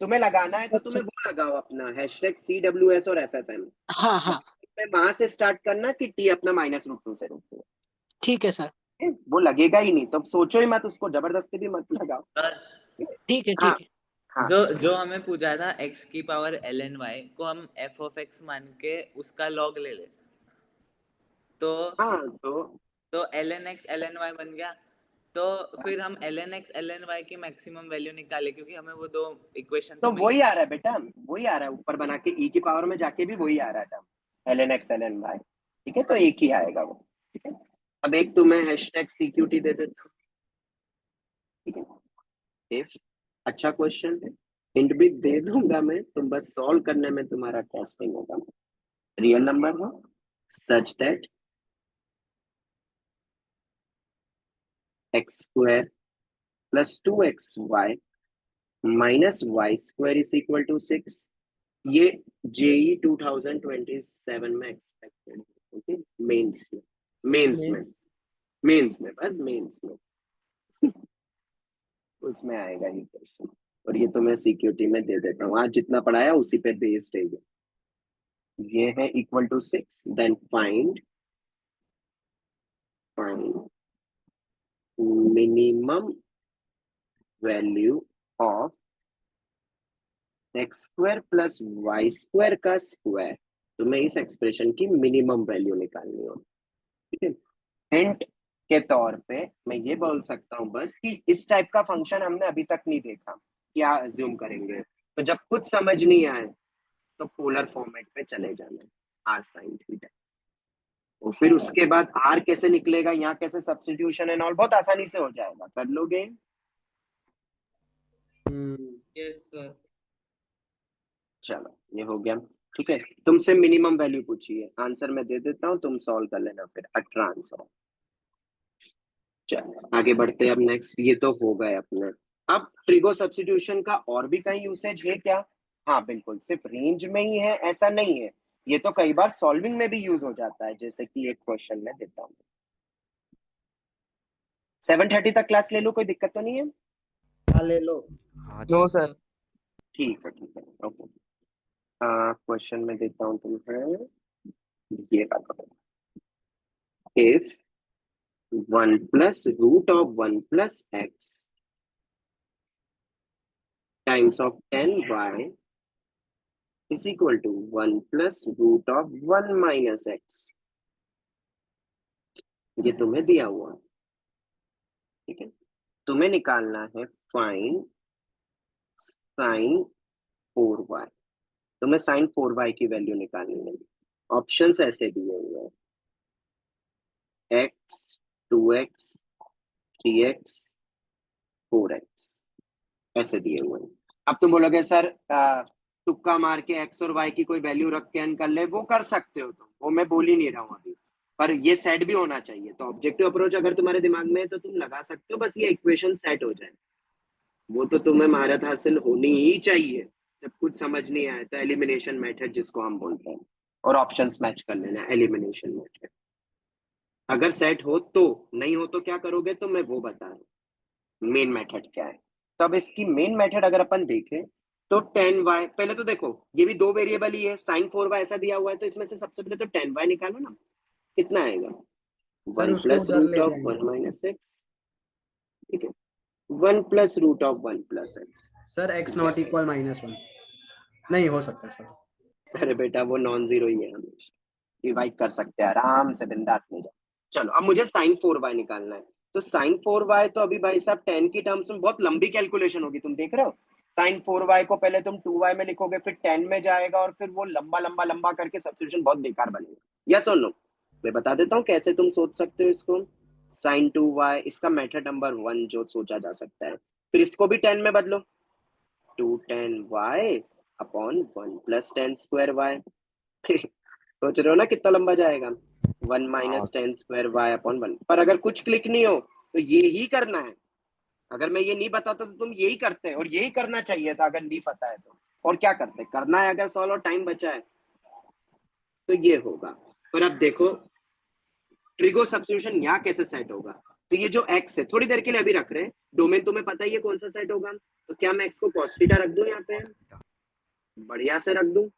तुम्हें लगाना है तो अच्छा, तुम्हें वो लगाओ अपना #CWS और FFM, हाँ हाँ में वहां से स्टार्ट करना कि t अपना -√2 से √2 ठीक है सर, है, वो लगेगा ही नहीं, तो सोचो ही मत उसको, जबरदस्ती भी मत लगाओ। और ठीक है हाँ ठीक है। हाँ जो हमें पूछा था x की पावर ln y को हम f of x मान के उसका log ले ले, तो हाँ, ln x ln y बन गया। तो फिर हम ln x ln y की मैक्सिमम वैल्यू निकाले, क्योंकि हमें वो दो इक्वेशन तो तो मिल वही आ रहा है बेटा, वही आ रहा है ऊपर बना के, e की पावर में जाके भी वही आ रहा था, ln x ln y, ठीक है, तो एक ही आएगा वो, ठीक है। अब एक तुम्हें #CQT दे देता हूँ, ठीक है। इफ, अच्छा क्वेश्चन है, हिंट भी दे दूंगा मैं, तुम बस सॉल्व करने में तुम्हारा टेस्टिंग होगा। रियल नंबर हो such that x² + 2xy -y² is equal to 6। ये जेई 2027 में एक्सपेक्टेड है, ओके, मेंस में, मेंस में, मेंस में, बस मेंस में उसमें आएगा ये क्वेश्चन, और ये तो मैं सीक्यूटी में दे देता हूँ, आज जितना पढ़ाया उसी पे बेस्ड है ये है equal to 6, then find minimum value of x² + y² का स्क्वायर, तुम्हें इस एक्सप्रेशन की मिनिमम वैल्यू निकालनी हो, ठीक है। हिंट के तौर पे मैं ये बोल सकता हूँ बस कि इस टाइप का फंक्शन हमने अभी तक नहीं देखा, क्या अज्यूम करेंगे, तो जब कुछ समझ नहीं आए तो पोलर फॉर्मेट पे चले जाना, r sin थीटा, और फिर उसके बाद r कैसे निकलेगा, यहाँ कैसे सब्स्टिट्यूशन एंड ऑल, बहुत आसानी से हो जाएगा, कर लोगे। Yes sir. चलो ये हो गया, ठीक है। तुमसे मिनिमम वैल्यू पूछी है, आंसर मैं दे देता हूँ, तुम सॉल्व कर लेना फिर, 18 आंसर। चलो आगे बढ़ते हैं, अब नेक्स्ट, ये तो हो गए अपने। अब ट्रिगो सब्स्टिट्यूशन का और भी कहीं यूसेज है क्या, हाँ बिल्कुल, सिर्फ रेंज में ही है ऐसा नहीं है, ये तो कई बार सॉल्विंग में भी यूज हो जाता है, जैसे कि एक क्वेश्चन में देता हूँ। 7:30 तक क्लास ले लो, कोई दिक्कत तो नहीं है। हाँ ले लो। हाँ नो जी। सर। ठीक है ओके। क्वेश्चन में देता हूँ तुम्हें, ये बात, if 1 + √1 + x times of 10y is equal to 1 + √1 - x, ये तुम्हें दिया हुआ, ठीक है। तुम्हें निकालना है फाइंड sin 4y, तुम्हें sin 4y की वैल्यू निकालनी है। ऑप्शंस ऐसे दिए हुए हैं, x 2x 3x 4x, ऐसे दिए हुए हैं। अब तुम बोलोगे सर तुक्का मार के x और y की कोई वैल्यू रख के एन कर ले, वो कर सकते हो तुम, वो मैं बोल ही नहीं रहा हूँ अभी, पर ये सेट भी होना चाहिए। तो ऑब्जेक्टिव अप्रोच अगर तुम्हारे दिमाग में है तो तुम लगा सकते हो, बस ये इक्वेशन सेट हो जाए। वो तो तुम्हें महारत हासिल होनी ही चाहिए। जब कुछ समझ नहीं आया तो एलिमिनेशन मेथड जिसको हम बोलते हैं, और ऑप्शंस मैच कर लेना, एलिमिनेशन मेथड। अगर सेट हो तो, नहीं हो तो क्या करोगे, तो मैं वो बता रहा हूँ मेन मेथड क्या है। तो अब इसकी मेन मेथड अगर अपन देखें तो 10y, पहले तो देखो ये भी दो वेरिएबल ही है, sin 4y ऐसा दिया हुआ है, तो इसमें से सबसे पहले तो 10y निकालो ना, कितना आएगा, सर 1 उसको प्लस उधर रूट ले ऑफ जाएंगे। 1 माइनस एक्स, ठीक है, 1 plus root of 1 plus x. Sir x not equal -1 नहीं हो सकता सर। अरे बेटा वो नॉन जीरो ही है, हमेशा डिवाइड कर सकते हैं आराम से, बिंदास ले जाओ। चलो अब मुझे sin 4y निकालना है। तो sin 4y तो अभी भाई साहब 10 की टर्म्स में बहुत लंबी कैलकुलेशन होगी, तुम देख रहे हो। sin 4y को पहले तुम 2y में लिखोगे, फिर 10 में जाएगा, और फिर वो लंबा लंबा लंबा करके सब्स्टिट्यूशन बहुत बेकार बनेगा। यस और नो? मैं बता देता हूँ कैसे तुम सोच सकते हो इसको। sin 2y इसका मेथड नंबर 1 जो सोचा जा सकता है। फिर इसको भी 10 में बदलो, 2 10y upon 1 plus 10 square y। सोच रहे हो ना कितना लंबा जाएगा, 1 माइनस 10 स्क्वायर y अपॉन 1। पर अगर कुछ क्लिक नहीं हो तो ये ही करना है। अगर मैं ये नहीं बताता तो तुम यही करते, और यही करना चाहिए था अगर नहीं पता है तो। और क्या करते, करना है अगर सॉल्व और टाइम बचा है तो ये होगा। पर अब देखो ट्रिगो सब्स्टिट्यूशन यहाँ कैसे सेट होगा। तो ये जो x है, थोड़ी देर के लिए अभी रख रहे हैं, डोमेन तुम्हें पता ही है कौन सा सेट होगा। तो क्या मैं x को cos थीटा रख दूं यहाँ पे, बढ़िया से रख दूं,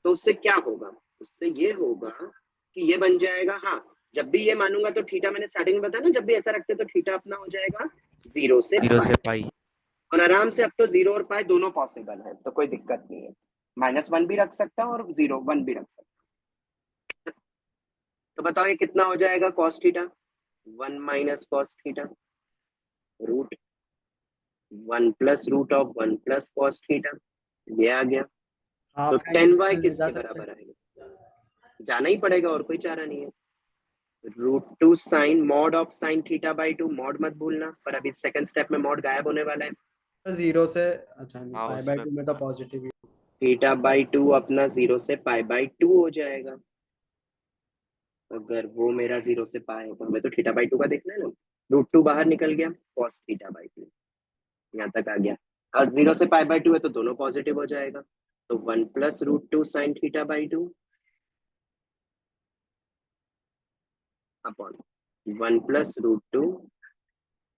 तो उससे क्या होगा, उससे ये होगा कि ये बन जाएगा, हाँ जब भी ये मानूंगा तो थीटा, मैंने स्टार्टिंग में बताया ना, जब भी ऐसा रखते तो थीटा अपना हो जाएगा 0 से पाई। और आराम से अब तो 0 और पाई दोनों पॉसिबल है, तो कोई दिक्कत नहीं है। -1 भी रख सकता हूँ और 0 1 भी रख सकता हूँ। तो बताओ ये कितना हो जाएगा cos theta, 1 minus cos theta root 1 plus root of 1 plus cos theta, ये आ गया। तो 10y किसके बराबर आएगा, जाना ही पड़ेगा, और कोई चारा नहीं है। √2 sine mod of sine theta by 2, mod मत भूलना, पर अभी सेकंड स्टेप में मॉड गायब होने वाला है। 0 से अच्छा π/2 में तो पॉजिटिव ही। थीटा बाई 2 अपना 0 से π/2 हो जाएगा। अगर वो मेरा 0 से पाई है तो हमें तो थीटा बाई 2 का देखना है ना। √2 बाहर निकल गया, cos थीटा बाई 2 यहाँ तक आ गया। और 0 से π/2 है तो दोनों पॉजिटिव हो जाएगा। तो 1 plus √2 sine theta by 2 upon 1 plus √2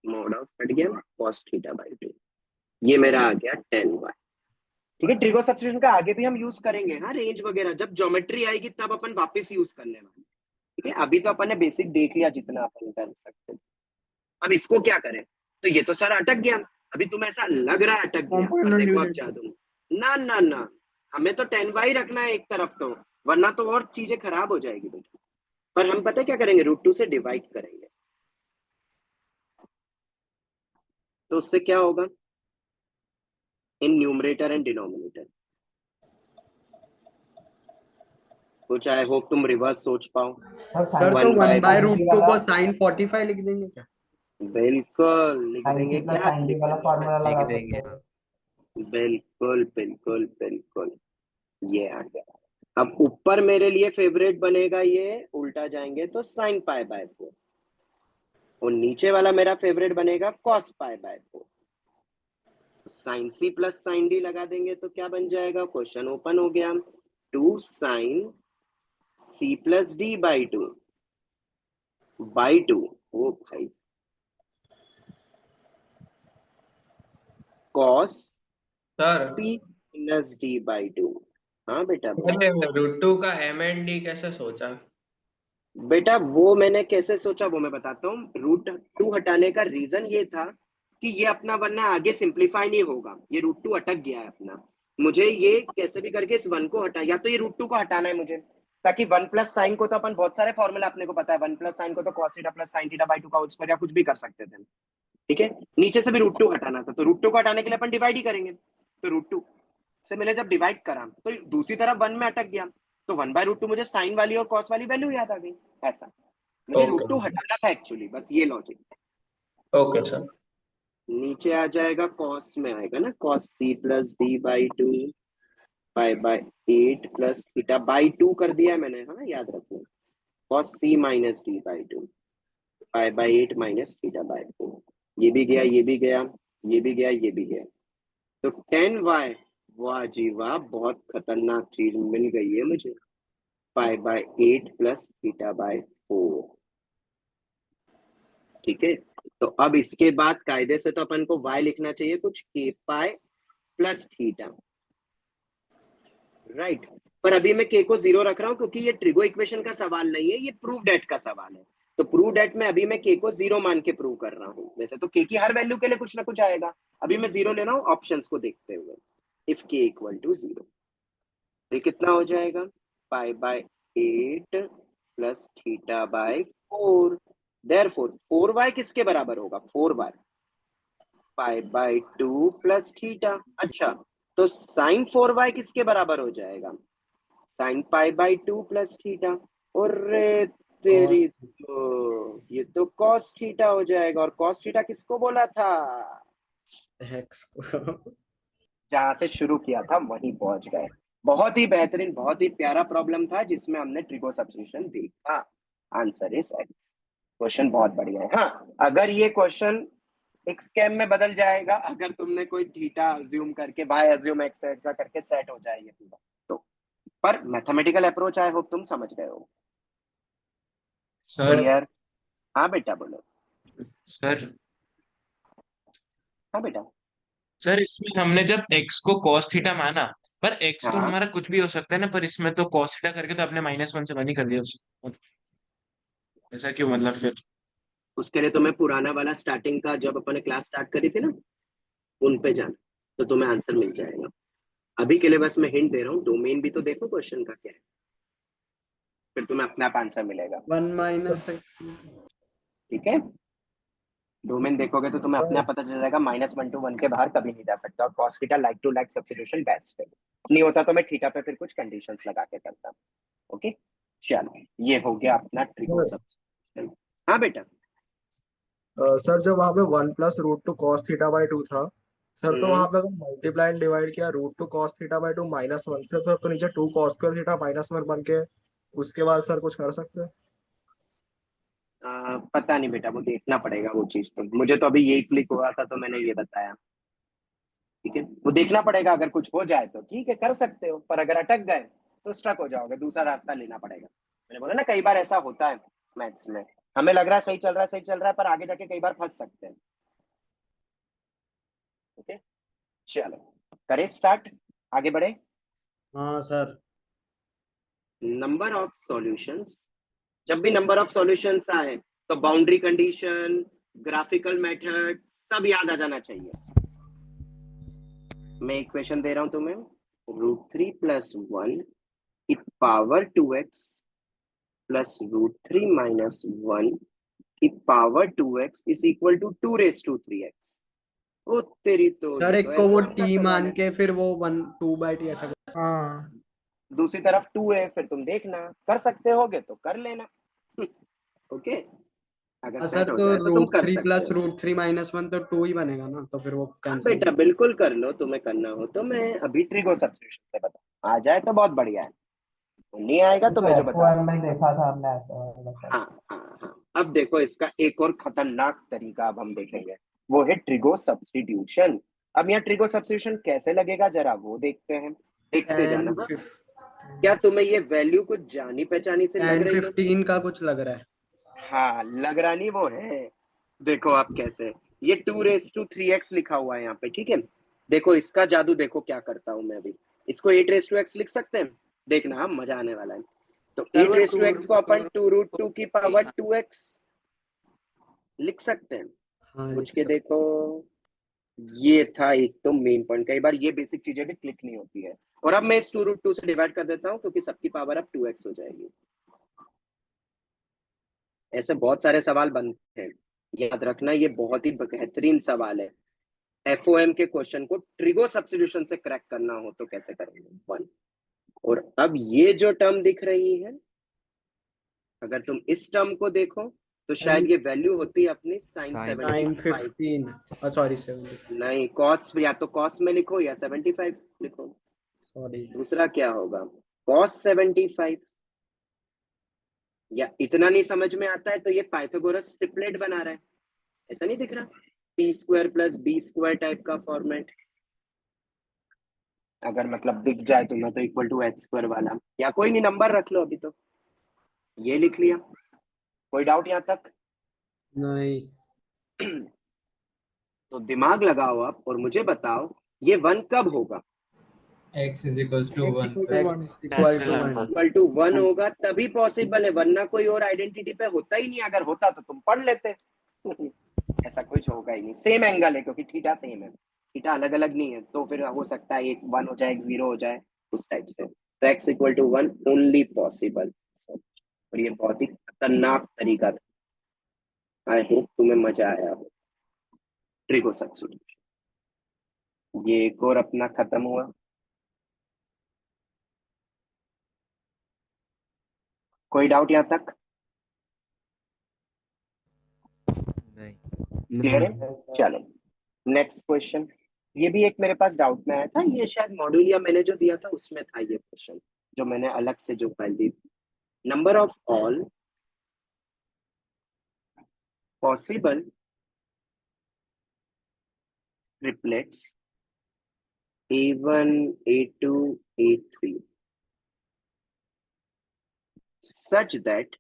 mod of, हट गया, cos थीटा बाई 2। ये मेरा आ गया 10y। ठीक है, ट्रिगो सब्स्टिट्यूशन का आगे भी हम यूज करेंगे, हाँ रेंज वगैरह जब ज्योमेट्री आएगी तब अपन वापस यूज करने वाले। ठीक है, अभी तो अपन ने बेसिक देख लिया जितना अपन कर सकते थे। अब इसको क्या करें, तो ये तो सर अटक गया। अभी तुम्हें ऐसा लग रहा है अटक गया, पर देखो अब जादू ना ना ना, हमें तो 10y रखना है एक तरफ, तो वरना तो और चीजें खराब हो जाएगी बेटा। पर हम पता है क्या करेंगे, √2 से डिवाइड करेंगे, तो उससे क्या होगा, इन न्यूमरेटर एंड डिनोमिनेटर। कुछ आई होप तुम रिवर्स सोच पाओ। सर तो 1/√2 को sin 45 लिख देंगे क्या? बिल्कुल लिख देंगे, क्या लिख देंगे। बिल्कुल बिल्कुल बिल्कुल, ये आ गया। अब ऊपर मेरे लिए फेवरेट बनेगा, ये उल्टा जाएंगे तो sin π/4, और नीचे वाला मेरा फेवरेट बनेगा cos π/4। sin c plus sin d लगा देंगे तो क्या बन जाएगा, क्वेश्चन ओपन हो गया, 2 sin c plus d by 2 ओ भाई, cos c plus d by 2। हाँ बेटा √2 का m&d कैसे सोचा? बेटा वो मैंने कैसे सोचा वो मैं बताता हूँ। √2 हटाने का रीजन ये था कि ये अपना वरना आगे सिंप्लीफाई नहीं होगा, ये √2 अटक गया है अपना। मुझे ये कैसे भी करके इस 1 को हटा, या तो ये √2 को हटाना है मुझे, ताकि 1 प्लस साइन को तो अपन बहुत सारे फॉर्मूला अपने को पता है, 1 प्लस साइन को तो cos theta plus sign theta by 2 का होल स्क्वायर या कुछ भी कर सकते थे। ठीक है, नीचे से भी √2 हटाना था, तो √2 को हटाने के लिए अपन डिवाइड ही करेंगे। तो √2 से मैंने जब डिवाइड करा तो दूसरी तरफ 1 में अटक गया, तो 1/√2 मुझे साइन वाली और कॉस वाली वैल्यू याद आ गई। ऐसा मुझे √2 हटाना था एक्चुअली, बस ये लॉजिक। Okay sir. नीचे आ जाएगा कॉस में आएगा ना, cos c plus d by 2 π/8 plus theta by 2 कर दिया है मैंने, हाँ याद रखना। cos c minus D by 2 pi by 8 minus theta by 4। ये भी गया, ये भी गया, ये भी गया, ये भी गया। तो 10y, वाह जी वाह, बहुत खतरनाक चीज मिल गई है मुझे, pi by 8 plus theta by 4। ठीक है, तो अब इसके बाद कायदे से तो अपन को y लिखना चाहिए कुछ k pi plus theta, right. पर अभी मैं k को 0 रख रहा हूं क्योंकि ये ट्रिगो इक्वेशन का सवाल नहीं है, ये प्रूव डेट का सवाल है। तो प्रूव डेट में अभी मैं k को 0 मान के प्रूव कर रहा हूं। वैसे तो k की हर वैल्यू के लिए कुछ ना कुछ आएगा, अभी मैं 0 ले रहा हूं ऑप्शंस को देखते हुए। इफ k इक्वल टू 0, ये कितना हो जाएगा, pi by 8 plus theta by 4। Therefore 4y किसके बराबर होगा, 4y pi by 2 plus theta. अच्छा, तो साइन 4y किसके बराबर हो जाएगा, sine pi by 2 plus theta. और तेरी तो ये तो कॉस थीटा हो जाएगा, और कॉस थीटा किसको बोला था, हेक्स को। जहां से शुरू किया था वहीं पहुंच गए। बहुत ही बेहतरीन, बहुत ही प्यारा प्रॉब्लम था जिसमें हमने ट्रिगो सब्स्टिट्यूशन देखा। Answer is x. क्वेश्चन बहुत बढ़िया है। हाँ, अगर ये क्वेश्चन एक स्कैम में बदल जाएगा अगर तुमने कोई थीटा अज्यूम करके वाई अज्यूम एक्स ऐसा करके सेट हो जाए ये पूरा तो, पर मैथमेटिकल अप्रोच आई होप तुम समझ गए हो। Sir clear? हाँ बेटा बोलो। सर हाँ बेटा। सर इसमें हमने जब x को cos थीटा माना, पर x तो हाँ, हमारा कुछ भी हो सकता है ना, पर इसमें तो cos थीटा करके तो आपने -1 से 1 ही कर दिया उसको। ऐसा क्यों, मतलब फिर? उसके लिए तुम्हें पुराना वाला स्टार्टिंग का जब अपने क्लास स्टार्ट करी थी ना, उन पे जाना तो तुम्हें आंसर मिल जाएगा। अभी के लिए बस मैं हिंट दे रहा हूँ, डोमेन भी तो देखो क्वेश्चन का क्या है, फिर तुम्हें अपने आप आंसर मिलेगा। 1 माइनस। ठीक है, डोमेन देखोगे तो तुम्हें अपने आप पता चल जाएगा, -1 to 1 के बाहर कभी नहीं जा सकता, और cos theta like two like substitution best है। नहीं होता तो मैं थीटा पे फिर कुछ कंडीशंस लगा के करता हूँ। ओके, चलो ये हो गया अपना ट्रिगो सब्स्टिट्यूशन। हाँ बेटा। सर जब वहाँ पे 1 plus root two cos theta by 2 था सर, तो वहाँ पे अगर मल्टीप्लाई एंड डिवाइड किया root two cos theta by 2 -1 से, सर तो नीचे 2 कॉस स्क्वायर थीटा -1 बन के उसके बाद सर कुछ कर सकते हैं? पता नहीं बेटा, वो देखना पड़ेगा वो चीज, तो मुझे तो अभी यही क्लिक हुआ था तो मैंने ये बताया। ठीक है, वो देखना पड़ेगा, अगर कुछ हो जाए तो ठीक है कर सकते हो, पर अगर अटक गए तो स्ट्रक हो जाओगे, दूसरा रास्ता लेना पड़ेगा। मैंने बोला ना कई बार ऐसा होता है मैथ्स में, हमें लग रहा है सही चल रहा है सही चल रहा है, पर आगे जाके कई बार फंस सकते हैं। ओके, चलो करें स्टार्ट, आगे बढ़े। हाँ सर। नंबर ऑफ सॉल्यूशंस, जब भी नंबर ऑफ सॉल्यूशंस आए तो बाउंड्री कंडीशन, ग्राफिकल मेथड सब याद आ जाना चाहिए। मैं इक्वेशन दे रहा हूं तुम्हें, √3 + 1 की पावर 2x प्लस √3 - 1 की power 2x is equal to 2⁻³ ओ तेरी तो, सर ये एक तो को वो F1 का टी सवाल मान है। के फिर वो 1/2/t ऐसा। हाँ, दूसरी तरफ 2 है, फिर तुम देखना कर सकते होगे तो कर लेना। ओके, अगर सर सेट हो तो जाए तो तुम कर √3 सकते + हो। √3 - 1 तो 2 ही बनेगा ना, तो फिर वो हाँ कैंसिल। बेटा बिल्कुल कर लो, तुम्हें करना हो तो। मैं अभी ट्रिगो सब्स्टिट्यूशन से बता, आ जाए तो बहुत बढ़िया है, नहीं आएगा तो मैं जो बता रहा हूँ। देखा था हमने ऐसा। हाँ हाँ हाँ, अब देखो इसका एक और खतरनाक तरीका अब हम देखेंगे, वो है ट्रिगो सब्स्टिट्यूशन। अब यहाँ ट्रिगो सब्स्टिट्यूशन कैसे लगेगा जरा वो देखते हैं, देखते जाना। 10 क्या तुम्हें ये वैल्यू कुछ जानी पहचानी से लग रही है? 15 का कुछ लग रहा है। हाँ, लग रहा नहीं वो है। देखो आप कैसे, ये 2⁻³ लिखा हुआ है यहाँ पे, ठीक है। देखो इसका जादू देखो क्या करता हूँ मैं अभी, इसको 8⁻x लिख सकते हैं, देखना हाँ मजा आने वाला है। तो 8⁻x को अपन 2√2 की पावर 2x लिख सकते हैं। हाँ, सोच के देखो, ये था एक तो मेन पॉइंट, कई बार ये बेसिक चीजें भी क्लिक नहीं होती है। और अब मैं इस 2√2 से डिवाइड कर देता हूँ क्योंकि सबकी पावर अब 2x हो जाएगी। ऐसे बहुत सारे सवाल बनते हैं, याद रखना ये बहुत ही बेहतरीन सवाल है। FOM के क्वेश्चन को ट्रिगो सब्स्टिट्यूशन से क्रैक करना हो तो कैसे करेंगे 1। और अब ये जो टर्म दिख रही है, अगर तुम इस टर्म को देखो तो शायद ये वैल्यू होती है अपनी sin sin 75। 15 सॉरी 70। नहीं, cos या तो cos में लिखो या 75 लिखो। सॉरी। दूसरा क्या होगा, cos 75 या इतना नहीं समझ में आता है तो ये पाइथागोरस ट्रिपलेट बना रहा है, ऐसा नहीं दिख रहा? P square plus b square type का फॉर्मेट अगर मतलब दिख जाए तुम्हें तो इक्वल टू एच स्क्वायर वाला, या कोई नहीं नंबर रख लो अभी तो, ये लिख लिया। कोई डाउट यहाँ तक? नहीं। तो दिमाग लगाओ आप और मुझे बताओ ये 1 कब होगा? x is equals to 1 equal to 1 होगा तभी पॉसिबल है, वरना कोई और आइडेंटिटी पे होता ही नहीं। अगर होता तो तुम पढ़ लेते। ऐसा कुछ होगा ही नहीं, सेम एंगल है क्योंकि थीटा सेम है, थीटा अलग अलग नहीं है, तो फिर हो सकता है एक 1 हो जाए एक 0 हो जाए उस टाइप से। तो x equal to 1 only possible. और ये बहुत ही खतरनाक तरीका था। आई होप तुम्हें मजा आया हो। ट्रिगो सब्स्टिट्यूशन ये एक और अपना खत्म हुआ। कोई डाउट यहाँ तक? क्लियर है? चलो नेक्स्ट क्वेश्चन। ये भी एक मेरे पास डाउट में आया था, ये शायद मॉड्यूल या मैंने जो दिया था उसमें था ये क्वेश्चन, जो मैंने अलग से जो file the. Number of all possible triplets A1 A2 A3 such that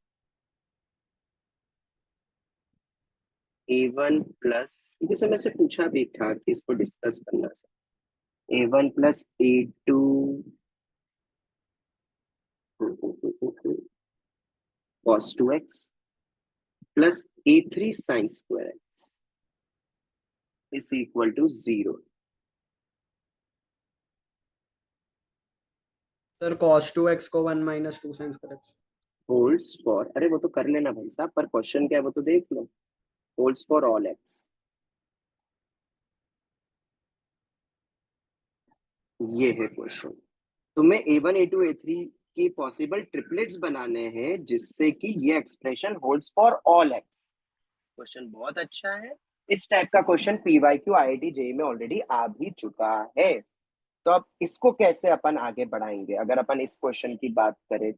A1 plus, जैसे मेरे से पूछा भी था कि इसको डिस्कस करना था, A1 plus A2 cos 2x plus A3 sin square x is equal to 0। Sir cos 2x को 1 minus 2 sin square x holds for, अरे वो तो कर लेना भाई साहब, पर क्वेश्चन क्या है वो तो देख लो। होल्ड्स फॉर ऑल x, ये है क्वेश्चन। तुम्हें A1 A2 A3 की पॉसिबल ट्रिपलेट्स बनाने हैं जिससे कि ये expression holds for all x। Question बहुत अच्छा है। इस टाइप का क्वेश्चन PYQ IIT JEE में ऑलरेडी आ भी चुका है। तो अब इसको कैसे अपन आगे बढ़ाएंगे अगर अपन इस क्वेश्चन की बात करें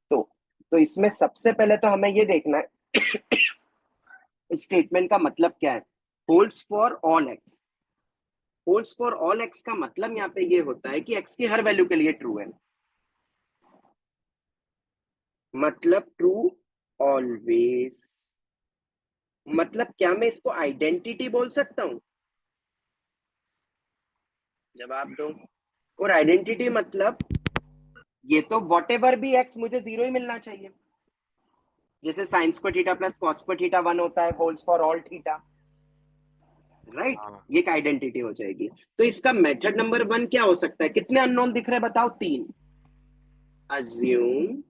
तो इसमें सबसे पहले तो हमें ये देखना है इस स्टेटमेंट का मतलब क्या है। Holds for all x, holds for all x का मतलब यहाँ पे ये होता है कि x की हर वैल्यू के लिए ट्रू है, मतलब ट्रू ऑलवेज। मतलब क्या मैं इसको आइडेंटिटी बोल सकता हूं? जवाब दो। और आइडेंटिटी मतलब ये तो व्हाटएवर भी x मुझे 0 ही मिलना चाहिए। जैसे sign square theta plus cos square theta 1 होता है, holds for all theta, right? ये एक आइडेंटिटी हो जाएगी। तो इसका मेथड नंबर 1 क्या हो सकता है? कितने अननोन दिख रहे हैं बताओ? 3। अज्यूम,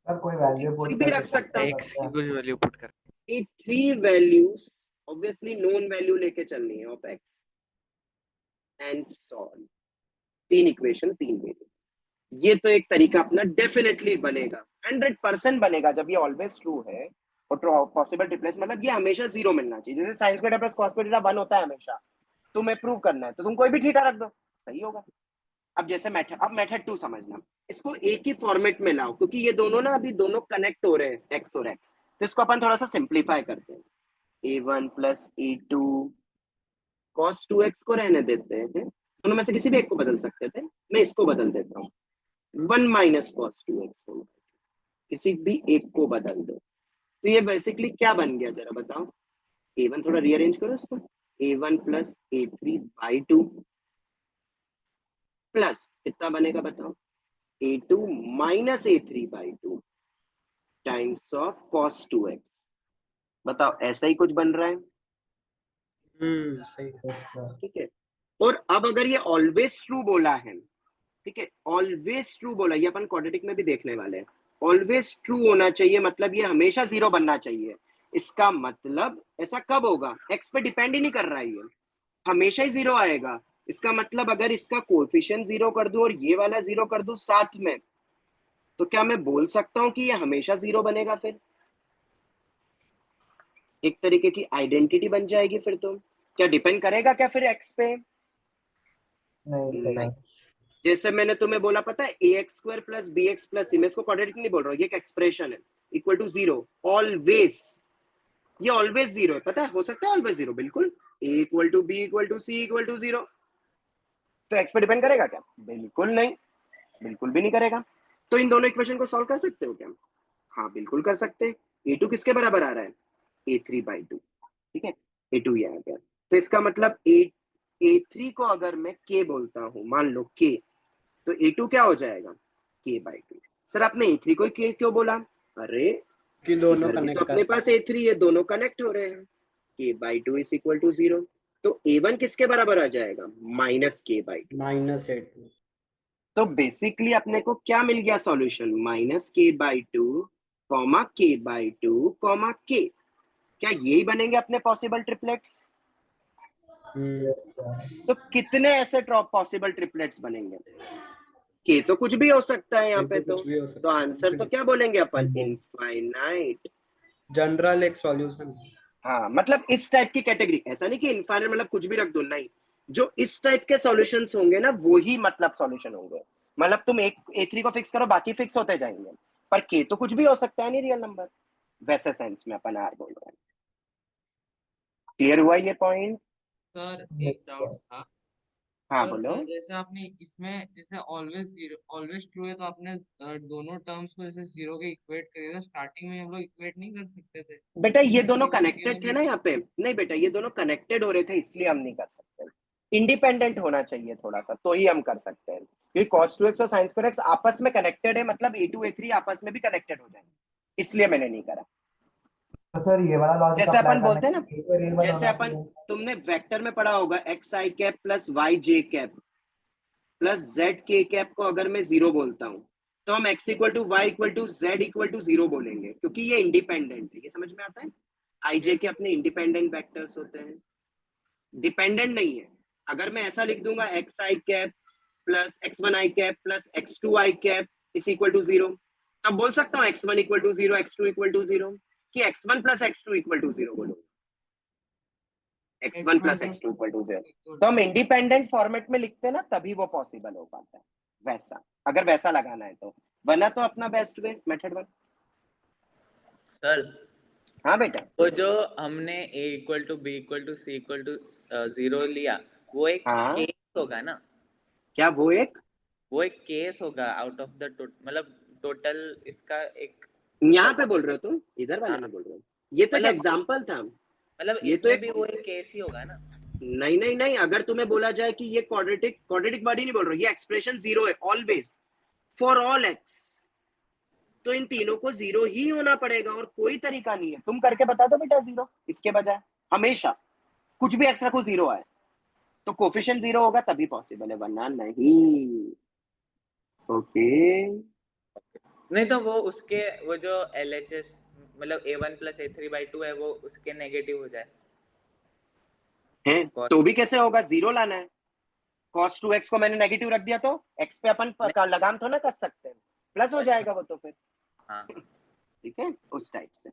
सर कोई वैल्यू कोई भी रख सकता है, x की कुछ वैल्यू पुट कर। ये 3 वैल्यूज ऑब्वियसली नोन वैल्यू लेके चलनी है of x and solve. 3 equation 3 value. ये तो एक तरीका अपना डेफिनेटली बनेगा, 100% बनेगा जब ये ऑलवेज ट्रू है। और पॉसिबल ट्रिपलेट्स मतलब ये हमेशा 0 मिलना चाहिए। जैसे sin square plus cos square theta 1 होता है हमेशा, तुम्हें प्रूव करना है तो तुम कोई भी थीटा रख दो, सही होगा। अब जैसे मेथड, अब मेथड 2 समझना, इसको एक ही फॉर्मेट में लाओ क्योंकि ये दोनों ना अभी दोनों कनेक्ट हो रहे हैं x और x, तो इसको अपन थोड़ा सा सिंप्लीफाई करते हैं। A1 plus A2 cos 2x को रहने देते हैं, दोनों में से किसी भी एक को बदल सकते थे, मैं इसको बदल देता हूँ 1 माइनस cos 2x को, किसी भी एक को बदल दो। तो ये बेसिकली क्या बन गया जरा बताओ? A1 थोड़ा रीअरेंज करो इसको, A1 plus A3 by 2 plus कितना बनेगा बताओ? A2 minus A3 by 2 times of cos 2x। बताओ ऐसा ही कुछ बन रहा है? सही। ठीक है। और अब अगर ये ऑलवेज ट्रू बोला है, ठीक है, ऑलवेज ट्रू बोला, ये अपन क्वाड्रेटिक में भी देखने वाले हैं। ऑलवेज ट्रू होना चाहिए मतलब ये हमेशा 0 बनना चाहिए। इसका मतलब ऐसा कब होगा? x पे डिपेंड ही नहीं कर रहा है, ये हमेशा ही 0 आएगा। इसका मतलब अगर इसका कोएफिशिएंट 0 कर दूं और ये वाला 0 कर दूं साथ में, तो क्या मैं बोल सकता हूं कि ये हमेशा 0 बनेगा? फिर एक तरीके की आइडेंटिटी बन जाएगी। फिर तो क्या डिपेंड करेगा क्या फिर x पे? नहीं। जैसे मैंने तुम्हें बोला पता है ax square plus bx plus c, मैं इसको क्वाड्रेटिक नहीं बोल रहा हूँ, ये एक एक्सप्रेशन है, इक्वल टू जीरो, ऑलवेज, ये ऑलवेज जीरो है, पता है, हो सकता है ऑलवेज जीरो, बिल्कुल, a equal to b equal to c equal to zero, तो x पे डिपेंड करेगा क्या? बिल्कुल नहीं, बिल्कुल भी नहीं करेगा। तो इन दोनों इक्वेशन को सॉल्व कर सकते हो क्या? हाँ बिल्कुल कर सकते हैं। a2 किसके बराबर आ रहा है? a3/2, ठीक है, a2 ये आ गया। तो इसका मतलब a3 को अगर मैं k बोलता हूँ, मान लो k, तो a2 क्या हो जाएगा? k/2। सर आपने a3 को k क्यों बोला? अरे कि दोनों इधर भी कनेक्ट तो अपने कर पास a3 है, दोनों कनेक्ट हो रहे हैं, k/2 इज इक्वल टू 0, तो a1 किसके बराबर आ जाएगा? -k/2। -8। तो बेसिकली अपने को क्या मिल गया सॉल्यूशन? -k/2, k/2, k। क्या यही बनेंगे अपने पॉसिबल ट्रिपलेट्स? तो कितने ऐसे पॉसिबल ट्रिपलेट्स बनेंगे? के तो कुछ भी हो सकता है यहाँ पे, तो आंसर तो क्या बोलेंगे अपन? इनफाइनाइट। जनरल एक सॉल्यूशन। हाँ मतलब इस टाइप की कैटेगरी, ऐसा नहीं कि इनफाइनाइट मतलब कुछ भी रख दो, नहीं, जो इस टाइप के सॉल्यूशंस होंगे ना, वो ही मतलब सॉल्यूशन होंगे। मतलब तुम एक a3 को फिक्स करो, बाकी फिक्स होते जाएंगे, पर के तो कुछ भी हो सकता है नहीं रियल नंबर, वैसे सेंस में अपन आर बोल रहे हैं। क्लियर हुआ ये पॉइंट? सर एक डाउट था हाँ सर, बोलो। जैसे आपने इसमें जैसे ऑलवेज जीरो ऑलवेज ट्रू है, तो आपने दोनों टर्म्स को जैसे जीरो के इक्वेट करिए, तो स्टार्टिंग में हम लोग इक्वेट नहीं कर सकते थे? बेटा ये दोनों केवल कनेक्टेड थे ना यहाँ पे, नहीं बेटा ये दोनों कनेक्टेड हो रहे थे, इसलिए हम नहीं कर सकते। इंडिपेंडेंट होना चाहिए थोड़ा सा, तो ही हम कर सकते हैं, क्योंकि cos 2x और sin square x आपस में कनेक्टेड है, मतलब a2 a3 आपस में भी कनेक्टेड हो जाएंगे, इसलिए मैंने नहीं करा। तो सर ये वाला लॉजिक जैसे अप्लाई अपन करने बोलते हैं ना, के लिए कोई रियल जैसे होना अपन, चाहिए? तुमने वेक्टर में पढ़ा होगा xi cap plus yj cap plus zk cap को अगर मैं जीरो बोलता हूँ, तो हम x equal to y equal to z equal to zero बोलेंगे, क्योंकि ये इंडिपेंडेंट है। ये समझ में आता है? आई के अपने इंडिपेंडेंट वेक्टर्स होते हैं, डिपेंडेंट नहीं है। अगर मैं ऐसा लिख दूंगा xi cap plus x1i cap plus x2i cap is equal to zero, तब बोल सकता हूँ x1 equal to zero, x2 equal to zero, कि x1 plus x2 equal to zero बोलो, x1 plus x2 equal to zero. तो हम independent format में लिखते हैं ना, तभी वो पॉसिबल हो पाता है वैसा, अगर वैसा लगाना है तो, वरना तो अपना best way method one. Sir हाँ बेटा, वो जो हमने a equal to b equal to c equal to 0 लिया, वो एक हाँ केस होगा ना? क्या वो एक केस होगा आउट ऑफ द मतलब टोटल इसका एक, यहाँ पे बोल रहे हो तुम? इधर वाले में बोल रहे हो? ये तो एक मतलब एग्जाम्पल था, मतलब ये तो इसमें एक, भी वो एक केस ही होगा ना? नहीं नहीं नहीं, अगर तुम्हें बोला जाए कि ये क्वाड्रेटिक वर्ड ही नहीं बोल रहा, ये एक्सप्रेशन जीरो है ऑलवेज फॉर ऑल एक्स, तो इन तीनों को जीरो ही होना पड़ेगा, और कोई तरीका नहीं है। तुम करके बता दो बेटा जीरो, इसके बजाय हमेशा कुछ भी एक्स्ट्रा को जीरो आए, तो कोफिशिएंट जीरो होगा तभी पॉसिबल है, वरना नहीं। ओके नहीं तो वो उसके वो जो LHS मतलब a1 प्लस a3/2 है, वो उसके नेगेटिव हो जाए है, तो भी कैसे होगा? जीरो लाना है, cos 2x को मैंने नेगेटिव रख दिया, तो x पे अपन लगाम थोड़ा ना कर सकते हैं, प्लस हो जाएगा वो तो फिर। हाँ ठीक है, उस टाइप से।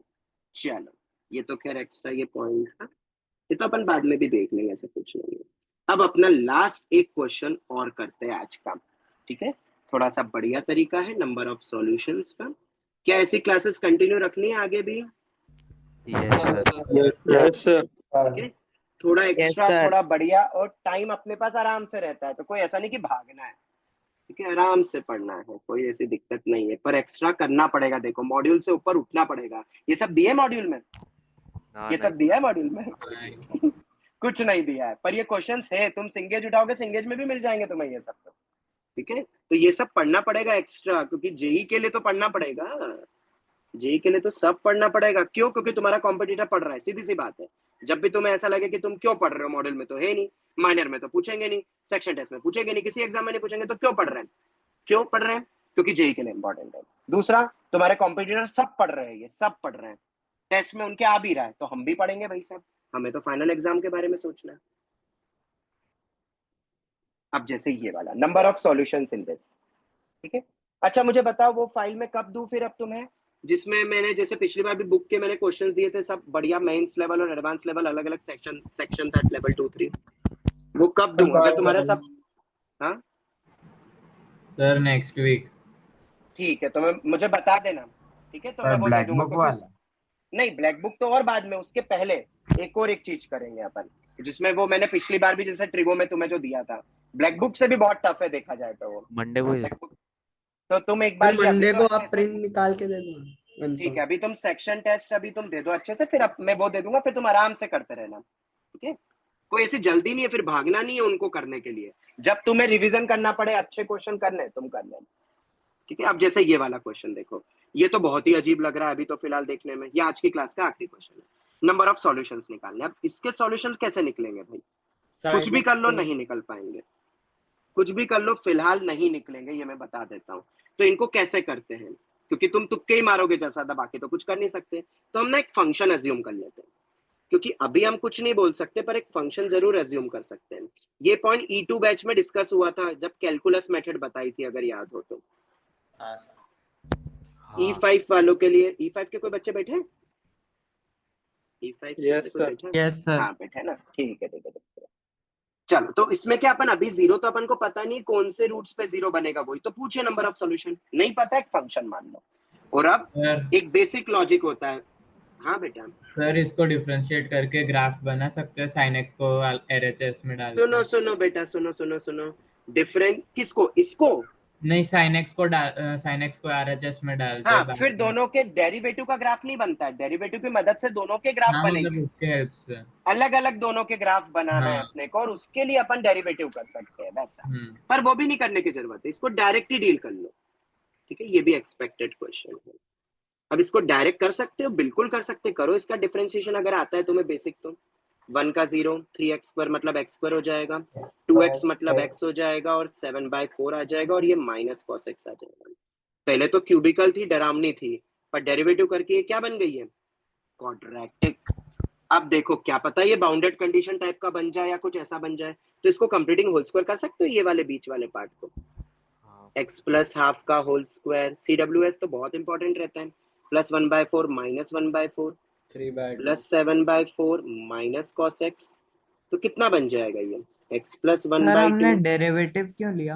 चलो ये तो खैर एक्स्ट्रा ये पॉइंट था, ये तो अपन बाद में भी देख लेंगे, ऐसा कुछ नहीं है। अब अपना लास्ट एक क्वेश्चन और करते हैं आज का, ठीक है, थोड़ा सा बढ़िया तरीका है नंबर ऑफ सॉल्यूशंस का। क्या ऐसी क्लासेस कंटिन्यू रखनी है आगे भी? Yes sir. ठीक है, थोड़ा एक्स्ट्रा sir. थोड़ा बढ़िया, और टाइम अपने पास आराम से रहता है, तो कोई ऐसा नहीं कि भागना है, ठीक है, आराम से पढ़ना है, कोई ऐसी दिक्कत नहीं है, पर एक्स्ट्रा करना पड़ेगा। देखो मॉड्यूल से ऊपर उठना पड़ेगा, ये सब दिए मॉड्यूल में, ये सब दिया है मॉड्यूल में कुछ नहीं दिया है, पर ये क्वेश्चंस है, तुम सिंगेज उठाओगे, सिंगेज में भी मिल जाएंगे तुम्हें ये सब, तो ठीक है, तो ये सब पढ़ना पड़ेगा एक्स्ट्रा, क्योंकि जेई के लिए तो पढ़ना पड़ेगा, जेई के लिए तो सब पढ़ना पड़ेगा। क्यों? क्योंकि तुम्हारा कॉम्पिटिटर पढ़ रहा है, सीधी सी बात है। जब भी तुम्हें ऐसा लगे कि तुम क्यों पढ़ रहे हो, मॉडल में तो है नहीं, माइनर में तो पूछेंगे नहीं, सेक्शन टेस्ट में पूछेंगे नहीं, किसी एग्जाम में नहीं पूछेंगे, तो क्यों पढ़ रहे हैं? क्यों पढ़ रहे हैं? क्योंकि जेई के लिए इंपॉर्टेंट है। दूसरा, तुम्हारे कॉम्पिटिटर सब पढ़ रहे हैं, ये सब पढ़ रहे हैं, टेस्ट में उनके आ भी रहा है, तो हम भी पढ़ेंगे भाई साहब, हमें तो फाइनल एग्जाम के बारे में सोचना है। अब जैसे ये वाला number of solutions in this, ठीक है। अच्छा मुझे बताओ वो फाइल में कब दूं फिर अब तुम्हें, जिसमें मैंने जैसे पिछली बार भी बुक के मैंने क्वेश्चंस दिए थे, सब बढ़िया मेंस लेवल और एडवांस लेवल अलग अलग सेक्शन था, लेवल 2 3, वो कब दूं अगर तुम्हारा सब? हाँ सर नेक्स्ट वीक। ठीक है, तो मुझे बता देना, ठीक है, तो मैं वो दे ब्लैक दूंगा बुक क्योंकि वाला नहीं, ब्लैक बुक तो और बाद में, उसके पहले एक और एक चीज करेंगे अपन, जिसमें वो मैंने पिछली बार भी जैसे ट्रिगो में तुम्हें जो दिया था, ब्लैक बुक से भी बहुत टफ है देखा जाए तो वो मंडे को ही ब्लैक बुक। तो तुम एक बार फिर ये अभी मंडे तो को अच्छे आप से, प्रिंट निकाल के दे दो ठीक है, अभी तुम सेक्शन टेस्ट अभी तुम दे दो अच्छे से, फिर अब मैं वो दे दूंगा, फिर तुम आराम से करते रहना। ठीक है, कोई ऐसी जल्दी नहीं है, फिर भागना नहीं है उनको करने के लिए, जब तुम्हें रिवीजन करना पड़े अच्छे क्वेश्चन करने तुम कर लेना। ठीक है, अब जैसे ये वाला क्वेश्चन देखो, ये तो बहुत ही अजीब लग रहा है अभी तो फिलहाल देखने में, ये आज की क्लास का आखिरी क्वेश्चन है, नंबर ऑफ सॉल्यूशंस निकालने। अब इसके सॉल्यूशंस कैसे निकलेंगे भाई, कुछ भी कर लो नहीं निकल पाएंगे, कुछ भी कर लो फिलहाल नहीं निकलेंगे, ये मैं बता देता हूँ। तो इनको कैसे करते हैं, क्योंकि तुम तुक्के ही मारोगे जैसा दबा के तो कुछ कर नहीं सकते, तो हम ना एक फंक्शन एज्यूम कर लेते हैं, क्योंकि अभी हम कुछ नहीं बोल सकते पर एक फंक्शन जरूर एज्यूम कर सकते हैं। ये पॉइंट E2 बैच में डिस्कस हुआ था जब कैलकुलस मेथड बताई थी, अगर याद हो तो। E5 वालों के लिए, E5 के कोई बच्चे बैठे हैं? E5 के कोई बैठे हैं? Yes sir. हाँ बैठे ना, ठीक है ठीक है ठीक है। चलो, तो इसमें क्या अपन अभी जीरो तो अपन को पता नहीं कौन से रूट्स पे जीरो बनेगा, वही तो पूछे नंबर ऑफ सॉल्यूशन, नहीं पता एक फंक्शन मान लो। और अब एक बेसिक लॉजिक होता है। हाँ बेटा सर इसको डिफरेंशिएट करके ग्राफ बना सकते हैं, sin x को RHS में डाल सुनो सुनो बेटा, सुनो सुनो सुनो, डिफरेंट किसको, इसको नहीं, sin x को RHS में डालते हाँ, हैं फिर दोनों के डेरिवेटिव का ग्राफ नहीं बनता है, डेरिवेटिव की मदद से दोनों के ग्राफ हाँ बनेंगे, मतलब उसके हेल्प से। अलग अलग दोनों के ग्राफ बनाना है हाँ। अपने को, और उसके लिए अपन डेरिवेटिव कर सकते हैं वैसा, पर वो भी नहीं करने की जरूरत है, इसको डायरेक्ट ही डील कर लो। ठीक है, ये भी एक्सपेक्टेड क्वेश्चन है। अब इसको डायरेक्ट कर सकते हो, बिल्कुल कर सकते, करो इसका डिफरेंशिएशन अगर आता है तुम्हें बेसिक तो। 1 का 0, 3x² मतलब x² हो जाएगा, 2x मतलब x हो जाएगा, और 7/4 आ जाएगा, और ये माइनस cos x आ जाएगा। पहले तो क्यूबिकल थी, डरावनी थी, पर डेरिवेटिव करके ये क्या बन गई है, क्वाड्रेटिक। अब देखो क्या पता ये बाउंडेड कंडीशन टाइप का बन जाए या कुछ ऐसा बन जाए, तो इसको कंप्लीटिंग होल स्क्वायर कर सकते हो, ये वाले बीच वाले पार्ट को, x + ½ का होल स्क्वायर, CWS तो बहुत इंपॉर्टेंट रहता है, +1/4 -1/4 +7/4 माइनस cos x, तो कितना बन जाएगा ये, x + 1/2। हमने डेरिवेटिव क्यों लिया?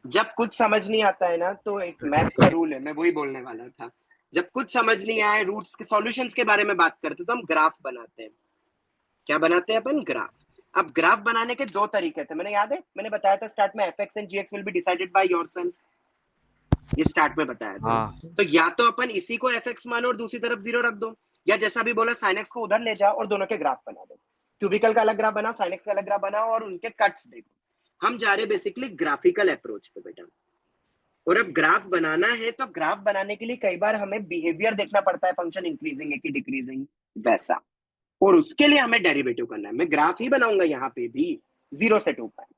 जब कुछ समझ नहीं आता है ना, तो एक मैथ्स का रूल है, मैं वही बोलने वाला था, जब कुछ समझ नहीं आए, रूट्स के सॉल्यूशंस के बारे में बात करते तो हम ग्राफ बनाते हैं। क्या बनाते हैं अपन, ग्राफ। अब ग्राफ बनाने के दो तरीके थे, मैंने याद है, मैंने बताया था स्टार्ट में fx and gx will be decided by yourself, ये स्टार्ट में बताया था। तो या तो अपन इसी को fx मानो और दूसरी तरफ 0 रख दो, या जैसा भी बोला sin x को उधर ले जाओ और दोनों के ग्राफ बना दो, क्यूबिकल का अलग ग्राफ बनाओ, sin x का अलग ग्राफ बनाओ, और उनके कट्स देखो। हम जा रहे बेसिकली ग्राफिकल अप्रोच पे बेटा। और अब ग्राफ बनाना है तो ग्राफ बनाने के लिए कई बार हमें बिहेवियर देखना पड़ता है, फंक्शन इंक्रीजिंग है कि डिक्रीजिंग, वैसा, और उसके लिए हमें डेरिवेटिव करना है। मैं ग्राफ ही बनाऊंगा यहाँ पे भी 0 से 2 पाई,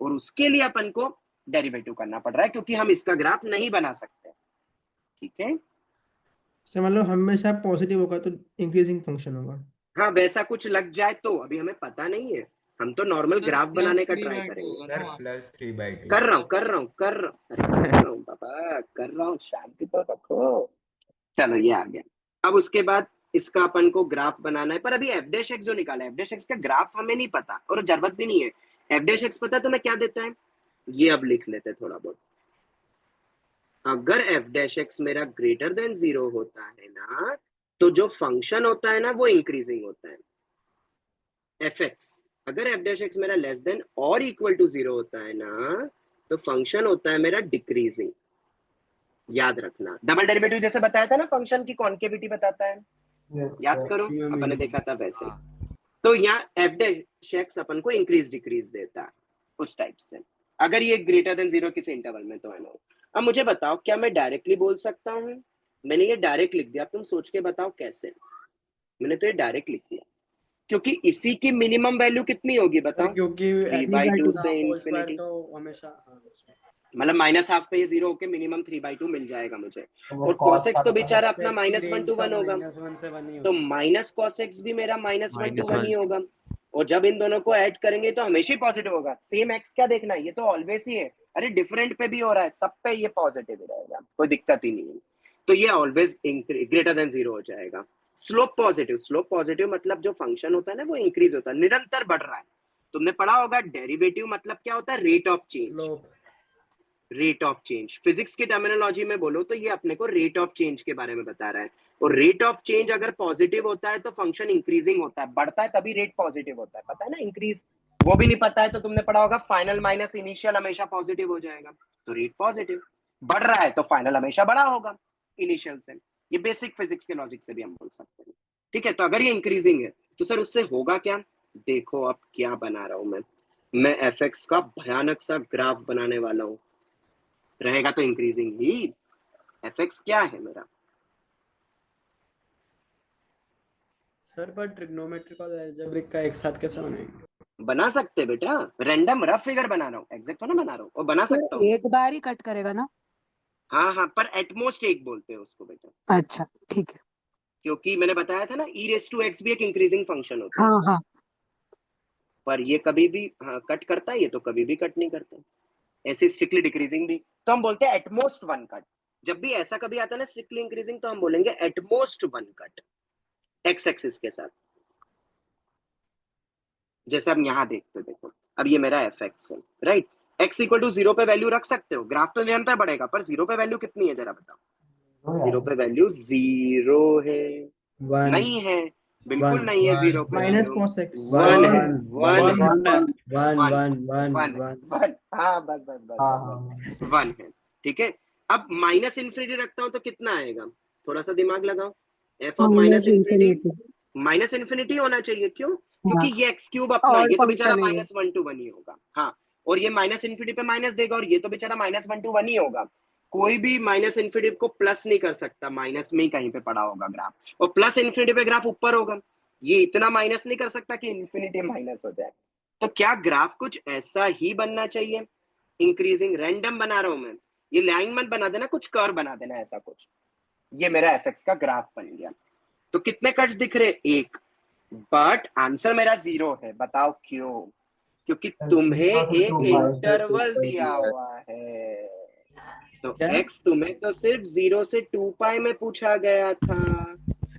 और उसके लिए अपन को डेरिवेटिव करना पड़ रहा है, क्योंकि हम इसका ग्राफ नहीं बना सकते। ठीक है, से मतलब हमेशा पॉजिटिव होगा तो इंक्रीजिंग फंक्शन होगा। हाँ वैसा कुछ लग जाए तो, अभी हमें पता नहीं है, हम तो नॉर्मल ग्राफ बनाने का ट्राई करेंगे। कर रहा हूँ पापा, कर रहा हूँ, शांति तो रखो। चलो ये आ गया। अब उसके बाद इसका अपन को ग्राफ बनाना है, पर अभी f' जो निकाला है, f' का ग्राफ हमें नहीं पता और जरूरत भी नहीं है। f' पता तो मैं क्या देता है, ये अब लिख लेते थोड़ा बहुत। अगर f' मेरा ग्रेटर देन 0 होता है ना, तो जो फंक्शन होता है ना वो इंक्रीजिंग होता है। fx अगर f' मेरा लेस देन और इक्वल टू 0 होता है ना, तो फंक्शन होता है मेरा डिक्रीजिंग। याद रखना, डबल डेरिवेटिव जैसे बताया था ना, फंक्शन की कॉन्केविटी बताता है, याद करो, अपन ने देखा था वैसे। तो यहाँ f' अपन को इंक्रीज डिक्रीज देता है उस टाइप से, अगर ये ग्रेटर देन 0 किसी इंटरवल में तो है ना। अब मुझे बताओ, क्या मैं डायरेक्टली बोल सकता हूँ? मैंने ये डायरेक्ट लिख दिया, अब तुम सोच के बताओ कैसे। मैंने तो ये डायरेक्ट लिख दिया, क्योंकि इसी की मिनिमम वैल्यू कितनी होगी बताओ, क्योंकि 3/2 से इंफिनिटी, तो हमेशा मतलब -½ पे ये 0 होके मिनिमम 3/2 मिल जाएगा मुझे। और cos x तो बेचारा अपना -1 to 1 होगा, तो माइनस cos x भी मेरा -1 to 1 ही होगा, और जब इन दोनों को ऐड करेंगे तो हमेशा ही पॉजिटिव होगा। सेम x क्या देखना है, ये तो ऑलवेज ही है, अरे डिफरेंट पे भी हो रहा है, सब पे ये पॉजिटिव ही रहेगा, कोई दिक्कत ही नहीं है। तो ये ऑलवेज ग्रेटर देन 0 हो जाएगा। स्लोप पॉजिटिव मतलब जो फंक्शन होता है ना वो इंक्रीज होता है, निरंतर बढ़ रहा है। तुमने पढ़ा होगा डेरिवेटिव मतलब क्या होता है, rate of change. Rate of change. Physics की टर्मिनोलॉजी में बोलो तो ये अपने को रेट ऑफ चेंज के बारे में बता रहा है, और रेट ऑफ चेंज अगर पॉजिटिव होता है तो फंक्शन इंक्रीजिंग होता है, बढ़ता है तभी रेट पॉजिटिव होता है, पता है ना। इंक्रीज वो भी नहीं पता है तो तुमने पढ़ा होगा फाइनल माइनस इनिशियल हमेशा पॉजिटिव हो जाएगा, तो रेट पॉजिटिव। बढ़ रहा है तो फाइनल हमेशा बड़ा होगा इनिशियल से। ये बेसिक फिजिक्स के लॉजिक से भी हम बोल सकते हैं, ठीक है। तो अगर ये इंक्रीजिंग है तो सर उससे होगा क्या, देखो अब क्या बना रहा हूं मैं एफएक्स का भयानक सा ग्राफ बनाने वाला हूं। रहेगा तो इंक्रीजिंग ही। एफएक्स क्या है मेरा, सर पर ट्रिग्नोमेट्रिक और अलजेब्रिक का एक साथ कैसे बनाएंगे? बना सकते बेटा, रैंडम रफ फिगर बना रहा हूँ, एग्जैक्ट तो ना बना रहा हूँ, और बना सकता हूँ। एक बार ही कट करेगा ना? हाँ हाँ, पर एटमोस्ट एक बोलते हैं उसको बेटा, अच्छा ठीक है। क्योंकि मैंने बताया था ना e रेज़ टू x भी एक इंक्रीजिंग फंक्शन होता है। हाँ हाँ पर ये कभी भी कट करता है, ये तो कभी भी कट नहीं करता। ऐसे स्ट्रिक्टली डिक्रीजिंग भी तो हम बोलते हैं एटमोस्ट वन कट। जब भी ऐसा कभी आता है ना स्ट्रिक्टली इंक्रीजिंग, तो हम बोलेंगे at most one cut x axis के साथ। जैसे हम यहाँ देखते देखो, अब ये मेरा एफ एक्स है, राइट। एक्स इक्वल टू 0 पे वैल्यू रख सकते हो, ग्राफ तो निरंतर बढ़ेगा, पर 0 पे वैल्यू कितनी है जरा बताओ। 0 पे वैल्यू 0 है, नहीं है, बिल्कुल नहीं है 0 पे माइनस वैल्यू, कॉस एक्स 1 है, 1 हाँ बस बस बस 1 है, ठीक है। अब माइनस इन्फिनिटी रखता हूँ तो कितना आएगा, थोड़ा सा दिमाग लगाओ। F of minus infinity minus infinity होना चाहिए, क्यों? क्योंकि ये एक्स क्यूब अपना, और ये तो बेचारा फंक्शन है ये। -1 to 1 ही होगा। हाँ, और ये माइनस इन्फिनिटी पे माइनस देगा, और ये तो बेचारा -1 to 1 ही होगा। कोई भी माइनस इन्फिनिटी को प्लस नहीं कर सकता, माइनस में ही कहीं पे पड़ा होगा ग्राफ, और प्लस इन्फिनिटी पे ग्राफ ऊपर होगा। ये इतना माइनस नहीं कर सकता कि इन्फिनिटी माइनस हो जाए। तो क्या ग्राफ कुछ ऐसा ही बनना चाहिए, इंक्रीजिंग। रैंडम बना रहा हूं मैं, ये लाइन मत बना देना, कुछ कर्व बना देना ऐसा कुछ। ये मेरा एफएक्स का ग्राफ बन गया। तो कितने कट्स दिख रहे, एक, बट आंसर मेरा 0 है। बताओ क्यों? क्योंकि तुम्हें एक इंटरवल दिया हुआ है, तो x तुम्हें तो सिर्फ 0 से 2 पाई में पूछा गया था,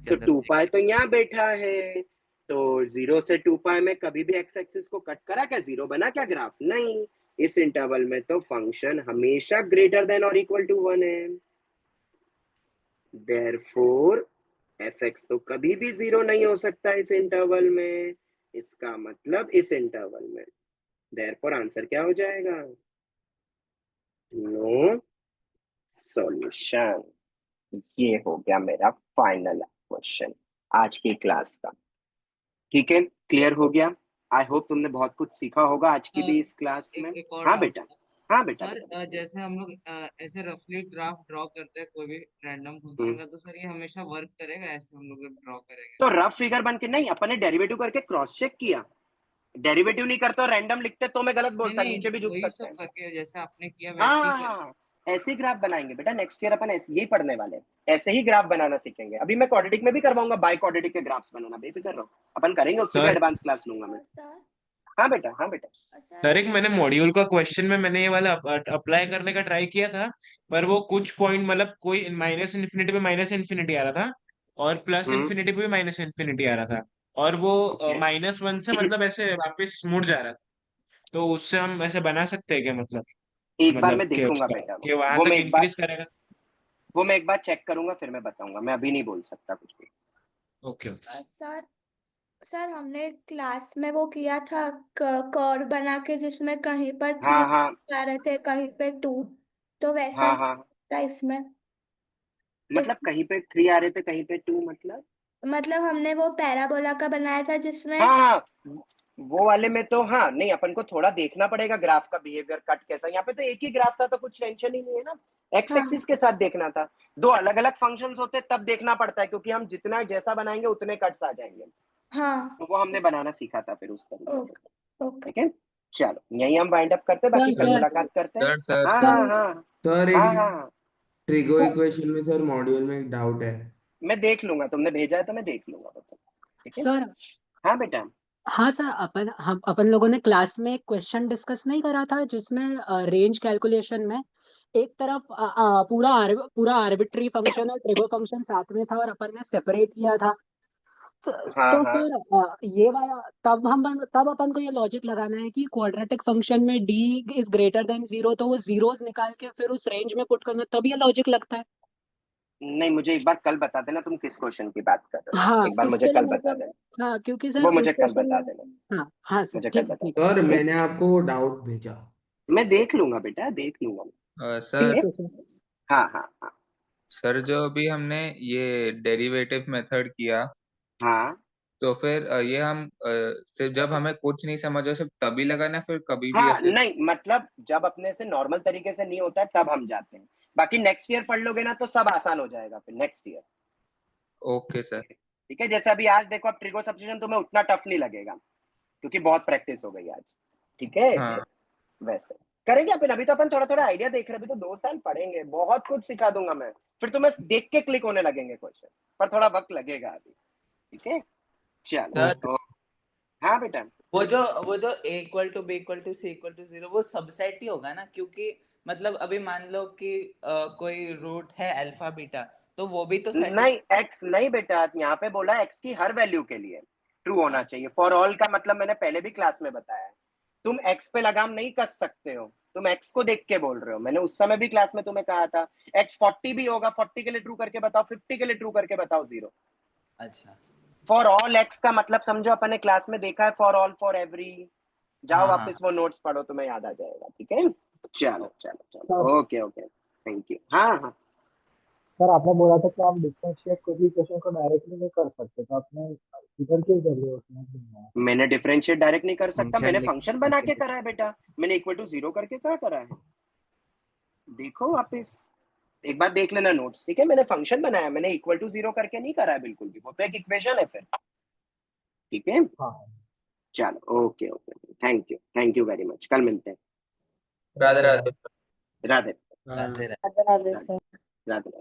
तो 2 पाई तो यहाँ बैठा है, तो 0 से 2 पाई में कभी भी x एक्सिस को कट करा क्या, 0 बना क्या ग्राफ? नहीं, इस इंटरवल में तो फंक्शन हमेशा ग्रेटर देन और इक्वल टू 1 है। देयरफॉर fx तो कभी भी 0 नहीं हो सकता इस इंटरवल में, इसका मतलब इस इंटरवल में। देयरफॉर आंसर क्या हो जाएगा, नो सॉल्यूशन। ये हो गया मेरा फाइनल क्वेश्चन आज की क्लास का, ठीक है। क्लियर हो गया? आई होप तुमने बहुत कुछ सीखा होगा आज की भी इस क्लास में। एक और हाँ डाउट बेटा, हाँ बेटा। सर, जैसे हम लोग ऐसे रफली ग्राफ ड्रॉ करते हैं कोई भी रैंडम फंक्शन का, तो सर ये हमेशा वर्क करेगा ऐसे हम लोग ड्रॉ करेंगे? तो रफ फिगर बन के नहीं, अपन ने डेरिवेटिव करके क्रॉस चेक किया। डेरिवेटिव नहीं करते और रैंडम लिखते तो मैं गलत बोलता, नीचे भी झुक वही सकते सब हैं। करके जैसे आपने किया हाँ वैसे ही हाँ हाँ, ऐसे ही ग्राफ बनाएंगे बेटा। नेक्स्ट ईयर अपन ऐसे यही पढ़ने वाले हैं, ऐसे ही ग्राफ बनाना सीखेंगे। अभी मैं क्वाड्रेटिक में भी करवाऊंगा, बाय क्वाड्रेटिक के ग्राफ्स बनाना, बेफिक्र रहो, अपन करेंगे, उसके भी सर एडवांस क्लास लूंगा मैं। हाँ बेटा, हाँ बेटा। सर एक मैंने मॉड्यूल का क्वेश्चन में मैंने ये वाला अप्लाई करने का ट्राई किया था, पर वो कुछ पॉइंट मतलब कोई माइनस इन्फिनिटी पे माइनस इन्फिनिटी आ रहा था, और प्लस इन्फिनिटी पे भी माइनस इन्फिनिटी आ रहा था, और वो -1 से मतलब ऐसे वापस मुड़ जा रहा था। तो उससे हम ऐसे बना सकते हैं क्या, मतलब एक बार मैं मतलब कि देखूंगा उसका बेटा, कि वहां वो तक मैं एक बार इंक्रीज करेगा? वो मैं एक बार चेक करूंगा, फिर मैं बताऊंगा, मैं अभी नहीं बोल सकता कुछ भी। ओके सर सर हमने क्लास में वो किया था कर्व बना के, जिसमें कहीं पर 3 हाँ हाँ आ रहे थे, कहीं पे 2, तो वैसा हाँ हाँ, था इसमें। मतलब कहीं पे 3 आ रहे थे, कहीं पे 2, मतलब हमने वो पैराबोला का बनाया था जिसमें हाँ हाँ, वो वाले में तो हाँ नहीं, अपन को थोड़ा देखना पड़ेगा ग्राफ का बिहेवियर, कट कैसा। यहाँ पे तो एक ही ग्राफ था तो कुछ टेंशन ही नहीं है ना, एक्स एक्सिस के साथ देखना था। दो अलग अलग फंक्शंस होते तब देखना पड़ता है, क्योंकि हम जितना जैसा बनाएंगे उतने कट्स आ जाएंगे। हाँ, तो वो हमने बनाना सीखा था फिर उस तरीके से, ओके। ठीक है। चलो यही हम वाइंड अप करते हैं, बाकी कल मुलाकात करते हैं। हाँ हाँ हाँ सर हाँ एक हाँ, ट्रिगो इक्वेशन में सर मॉड्यूल में एक डाउट है। मैं देख लूंगा, तुमने भेजा है तो मैं देख लूंगा, ठीक है। सर हाँ बेटा, हाँ सर, अपन लोगों ने क्लास में एक क्वेश्चन डिस्कस नहीं करा था जिसमें रेंज कैलकुलेशन में एक तरफ पूरा आर्बिट्री फंक्शन और ट्रिगो फंक्शन साथ में था, और अपन ने सेपरेट किया था। हाँ तो हाँ सर ये वाला तब अपन को ये लॉजिक लगाना है कि क्वाड्रेटिक फंक्शन में डी इज ग्रेटर देन 0, तो वो जीरोस निकाल के फिर उस रेंज में पुट करना, तब ये लॉजिक लगता है। नहीं, मुझे एक बार कल बता देना तुम किस क्वेश्चन की बात कर रहे हो, हाँ, एक बार मुझे इसके लिए कल मेरे बता को, देना, हाँ क्योंकि वो सर मुझे इस कल क्वेश्चन बता में, देना, हाँ हाँ सर, मुझे कल ठीक है बता ठीक है सर देना। मैंने आपको वो डाउट भेजा। मैं देख लूंगा बेटा, देख लूंगा। सर ठीक है सर। हाँ हाँ हाँ सर जो अभी हमने ये डेरिवेटिव मेथड किया, हाँ तो फिर ये हम सिर्फ जब हमें कुछ नहीं समझ हो सिर्फ तभी लगाना है, फिर कभी भी हाँ, ऐसे? नहीं मतलब जब अपने से नॉर्मल तरीके से नहीं होता है तब हम जाते हैं, बाकी नेक्स्ट ईयर पढ़ लोगे ना तो सब आसान हो जाएगा फिर नेक्स्ट ईयर। Okay sir. ठीक है, जैसे अभी आज देखो, अब ट्रिगो सब्स्टिट्यूशन तुम्हें उतना टफ नहीं लगेगा क्योंकि बहुत प्रैक्टिस हो गई आज। ठीक है, हाँ वैसे करेंगे अपन, अभी तो अपन थोड़ा थोड़ा आइडिया देख रहे हैं, अभी तो 2 साल पढ़ेंगे, बहुत कुछ सिखा दूंगा मैं, फिर तुम्हें देख के क्लिक होने लगेंगे क्वेश्चन, पर थोड़ा वक्त लगेगा अभी। ठीक है, चलो। सर हाँ बेटा, वो जो a equal to b equal to c equal to 0 वो सबसेट ही होगा ना, क्योंकि मतलब अभी मान लो कि कोई रूट है अल्फा बीटा, तो वो भी तो नहीं एक्स नहीं बेटा, यहाँ पे बोला एक्स की हर वैल्यू के लिए ट्रू होना चाहिए। फॉर ऑल का मतलब मैंने पहले भी क्लास में बताया है, तुम एक्स पे लगाम नहीं कस सकते हो, तुम एक्स को देख के बोल रहे हो। मैंने उस समय भी क्लास में तुम्हें कहा था एक्स 40 भी होगा, 40 के लिए ट्रू करके बताओ, 50 के लिए ट्रू करके बताओ 0। अच्छा फॉर ऑल एक्स का मतलब समझो, अपन ने क्लास में देखा है फॉर ऑल फॉर एवरी। जाओ हाँ वापस वो नोट्स पढ़ो, तुम्हें याद आ जाएगा। ठीक है, चलो चलो चलो, sir okay okay, thank you. हाँ हाँ सर आपने बोला था कि आप डिफरेंशिएट कोई भी इक्वेशन को डायरेक्टली नहीं कर सकते, तो आपने इधर क्यों कर दिया उसमें? मैंने डिफरेंशिएट डायरेक्ट नहीं कर सकता, फंक्शन मैंने लिख फंक्शन बना के फंक्शन करा है बेटा, मैंने इक्वल टू 0 करके क्या करा है, देखो वापस एक बार देख लेना नोट्स। ठीक है, मैंने फंक्शन बनाया, मैंने इक्वल टू 0 करके नहीं करा है बिल्कुल भी, वो तो एक इक्वेशन है फिर। ठीक है, हाँ चलो okay okay, thank you very much, कल मिलते हैं। राधे राधे राधे राधे राधे राधे।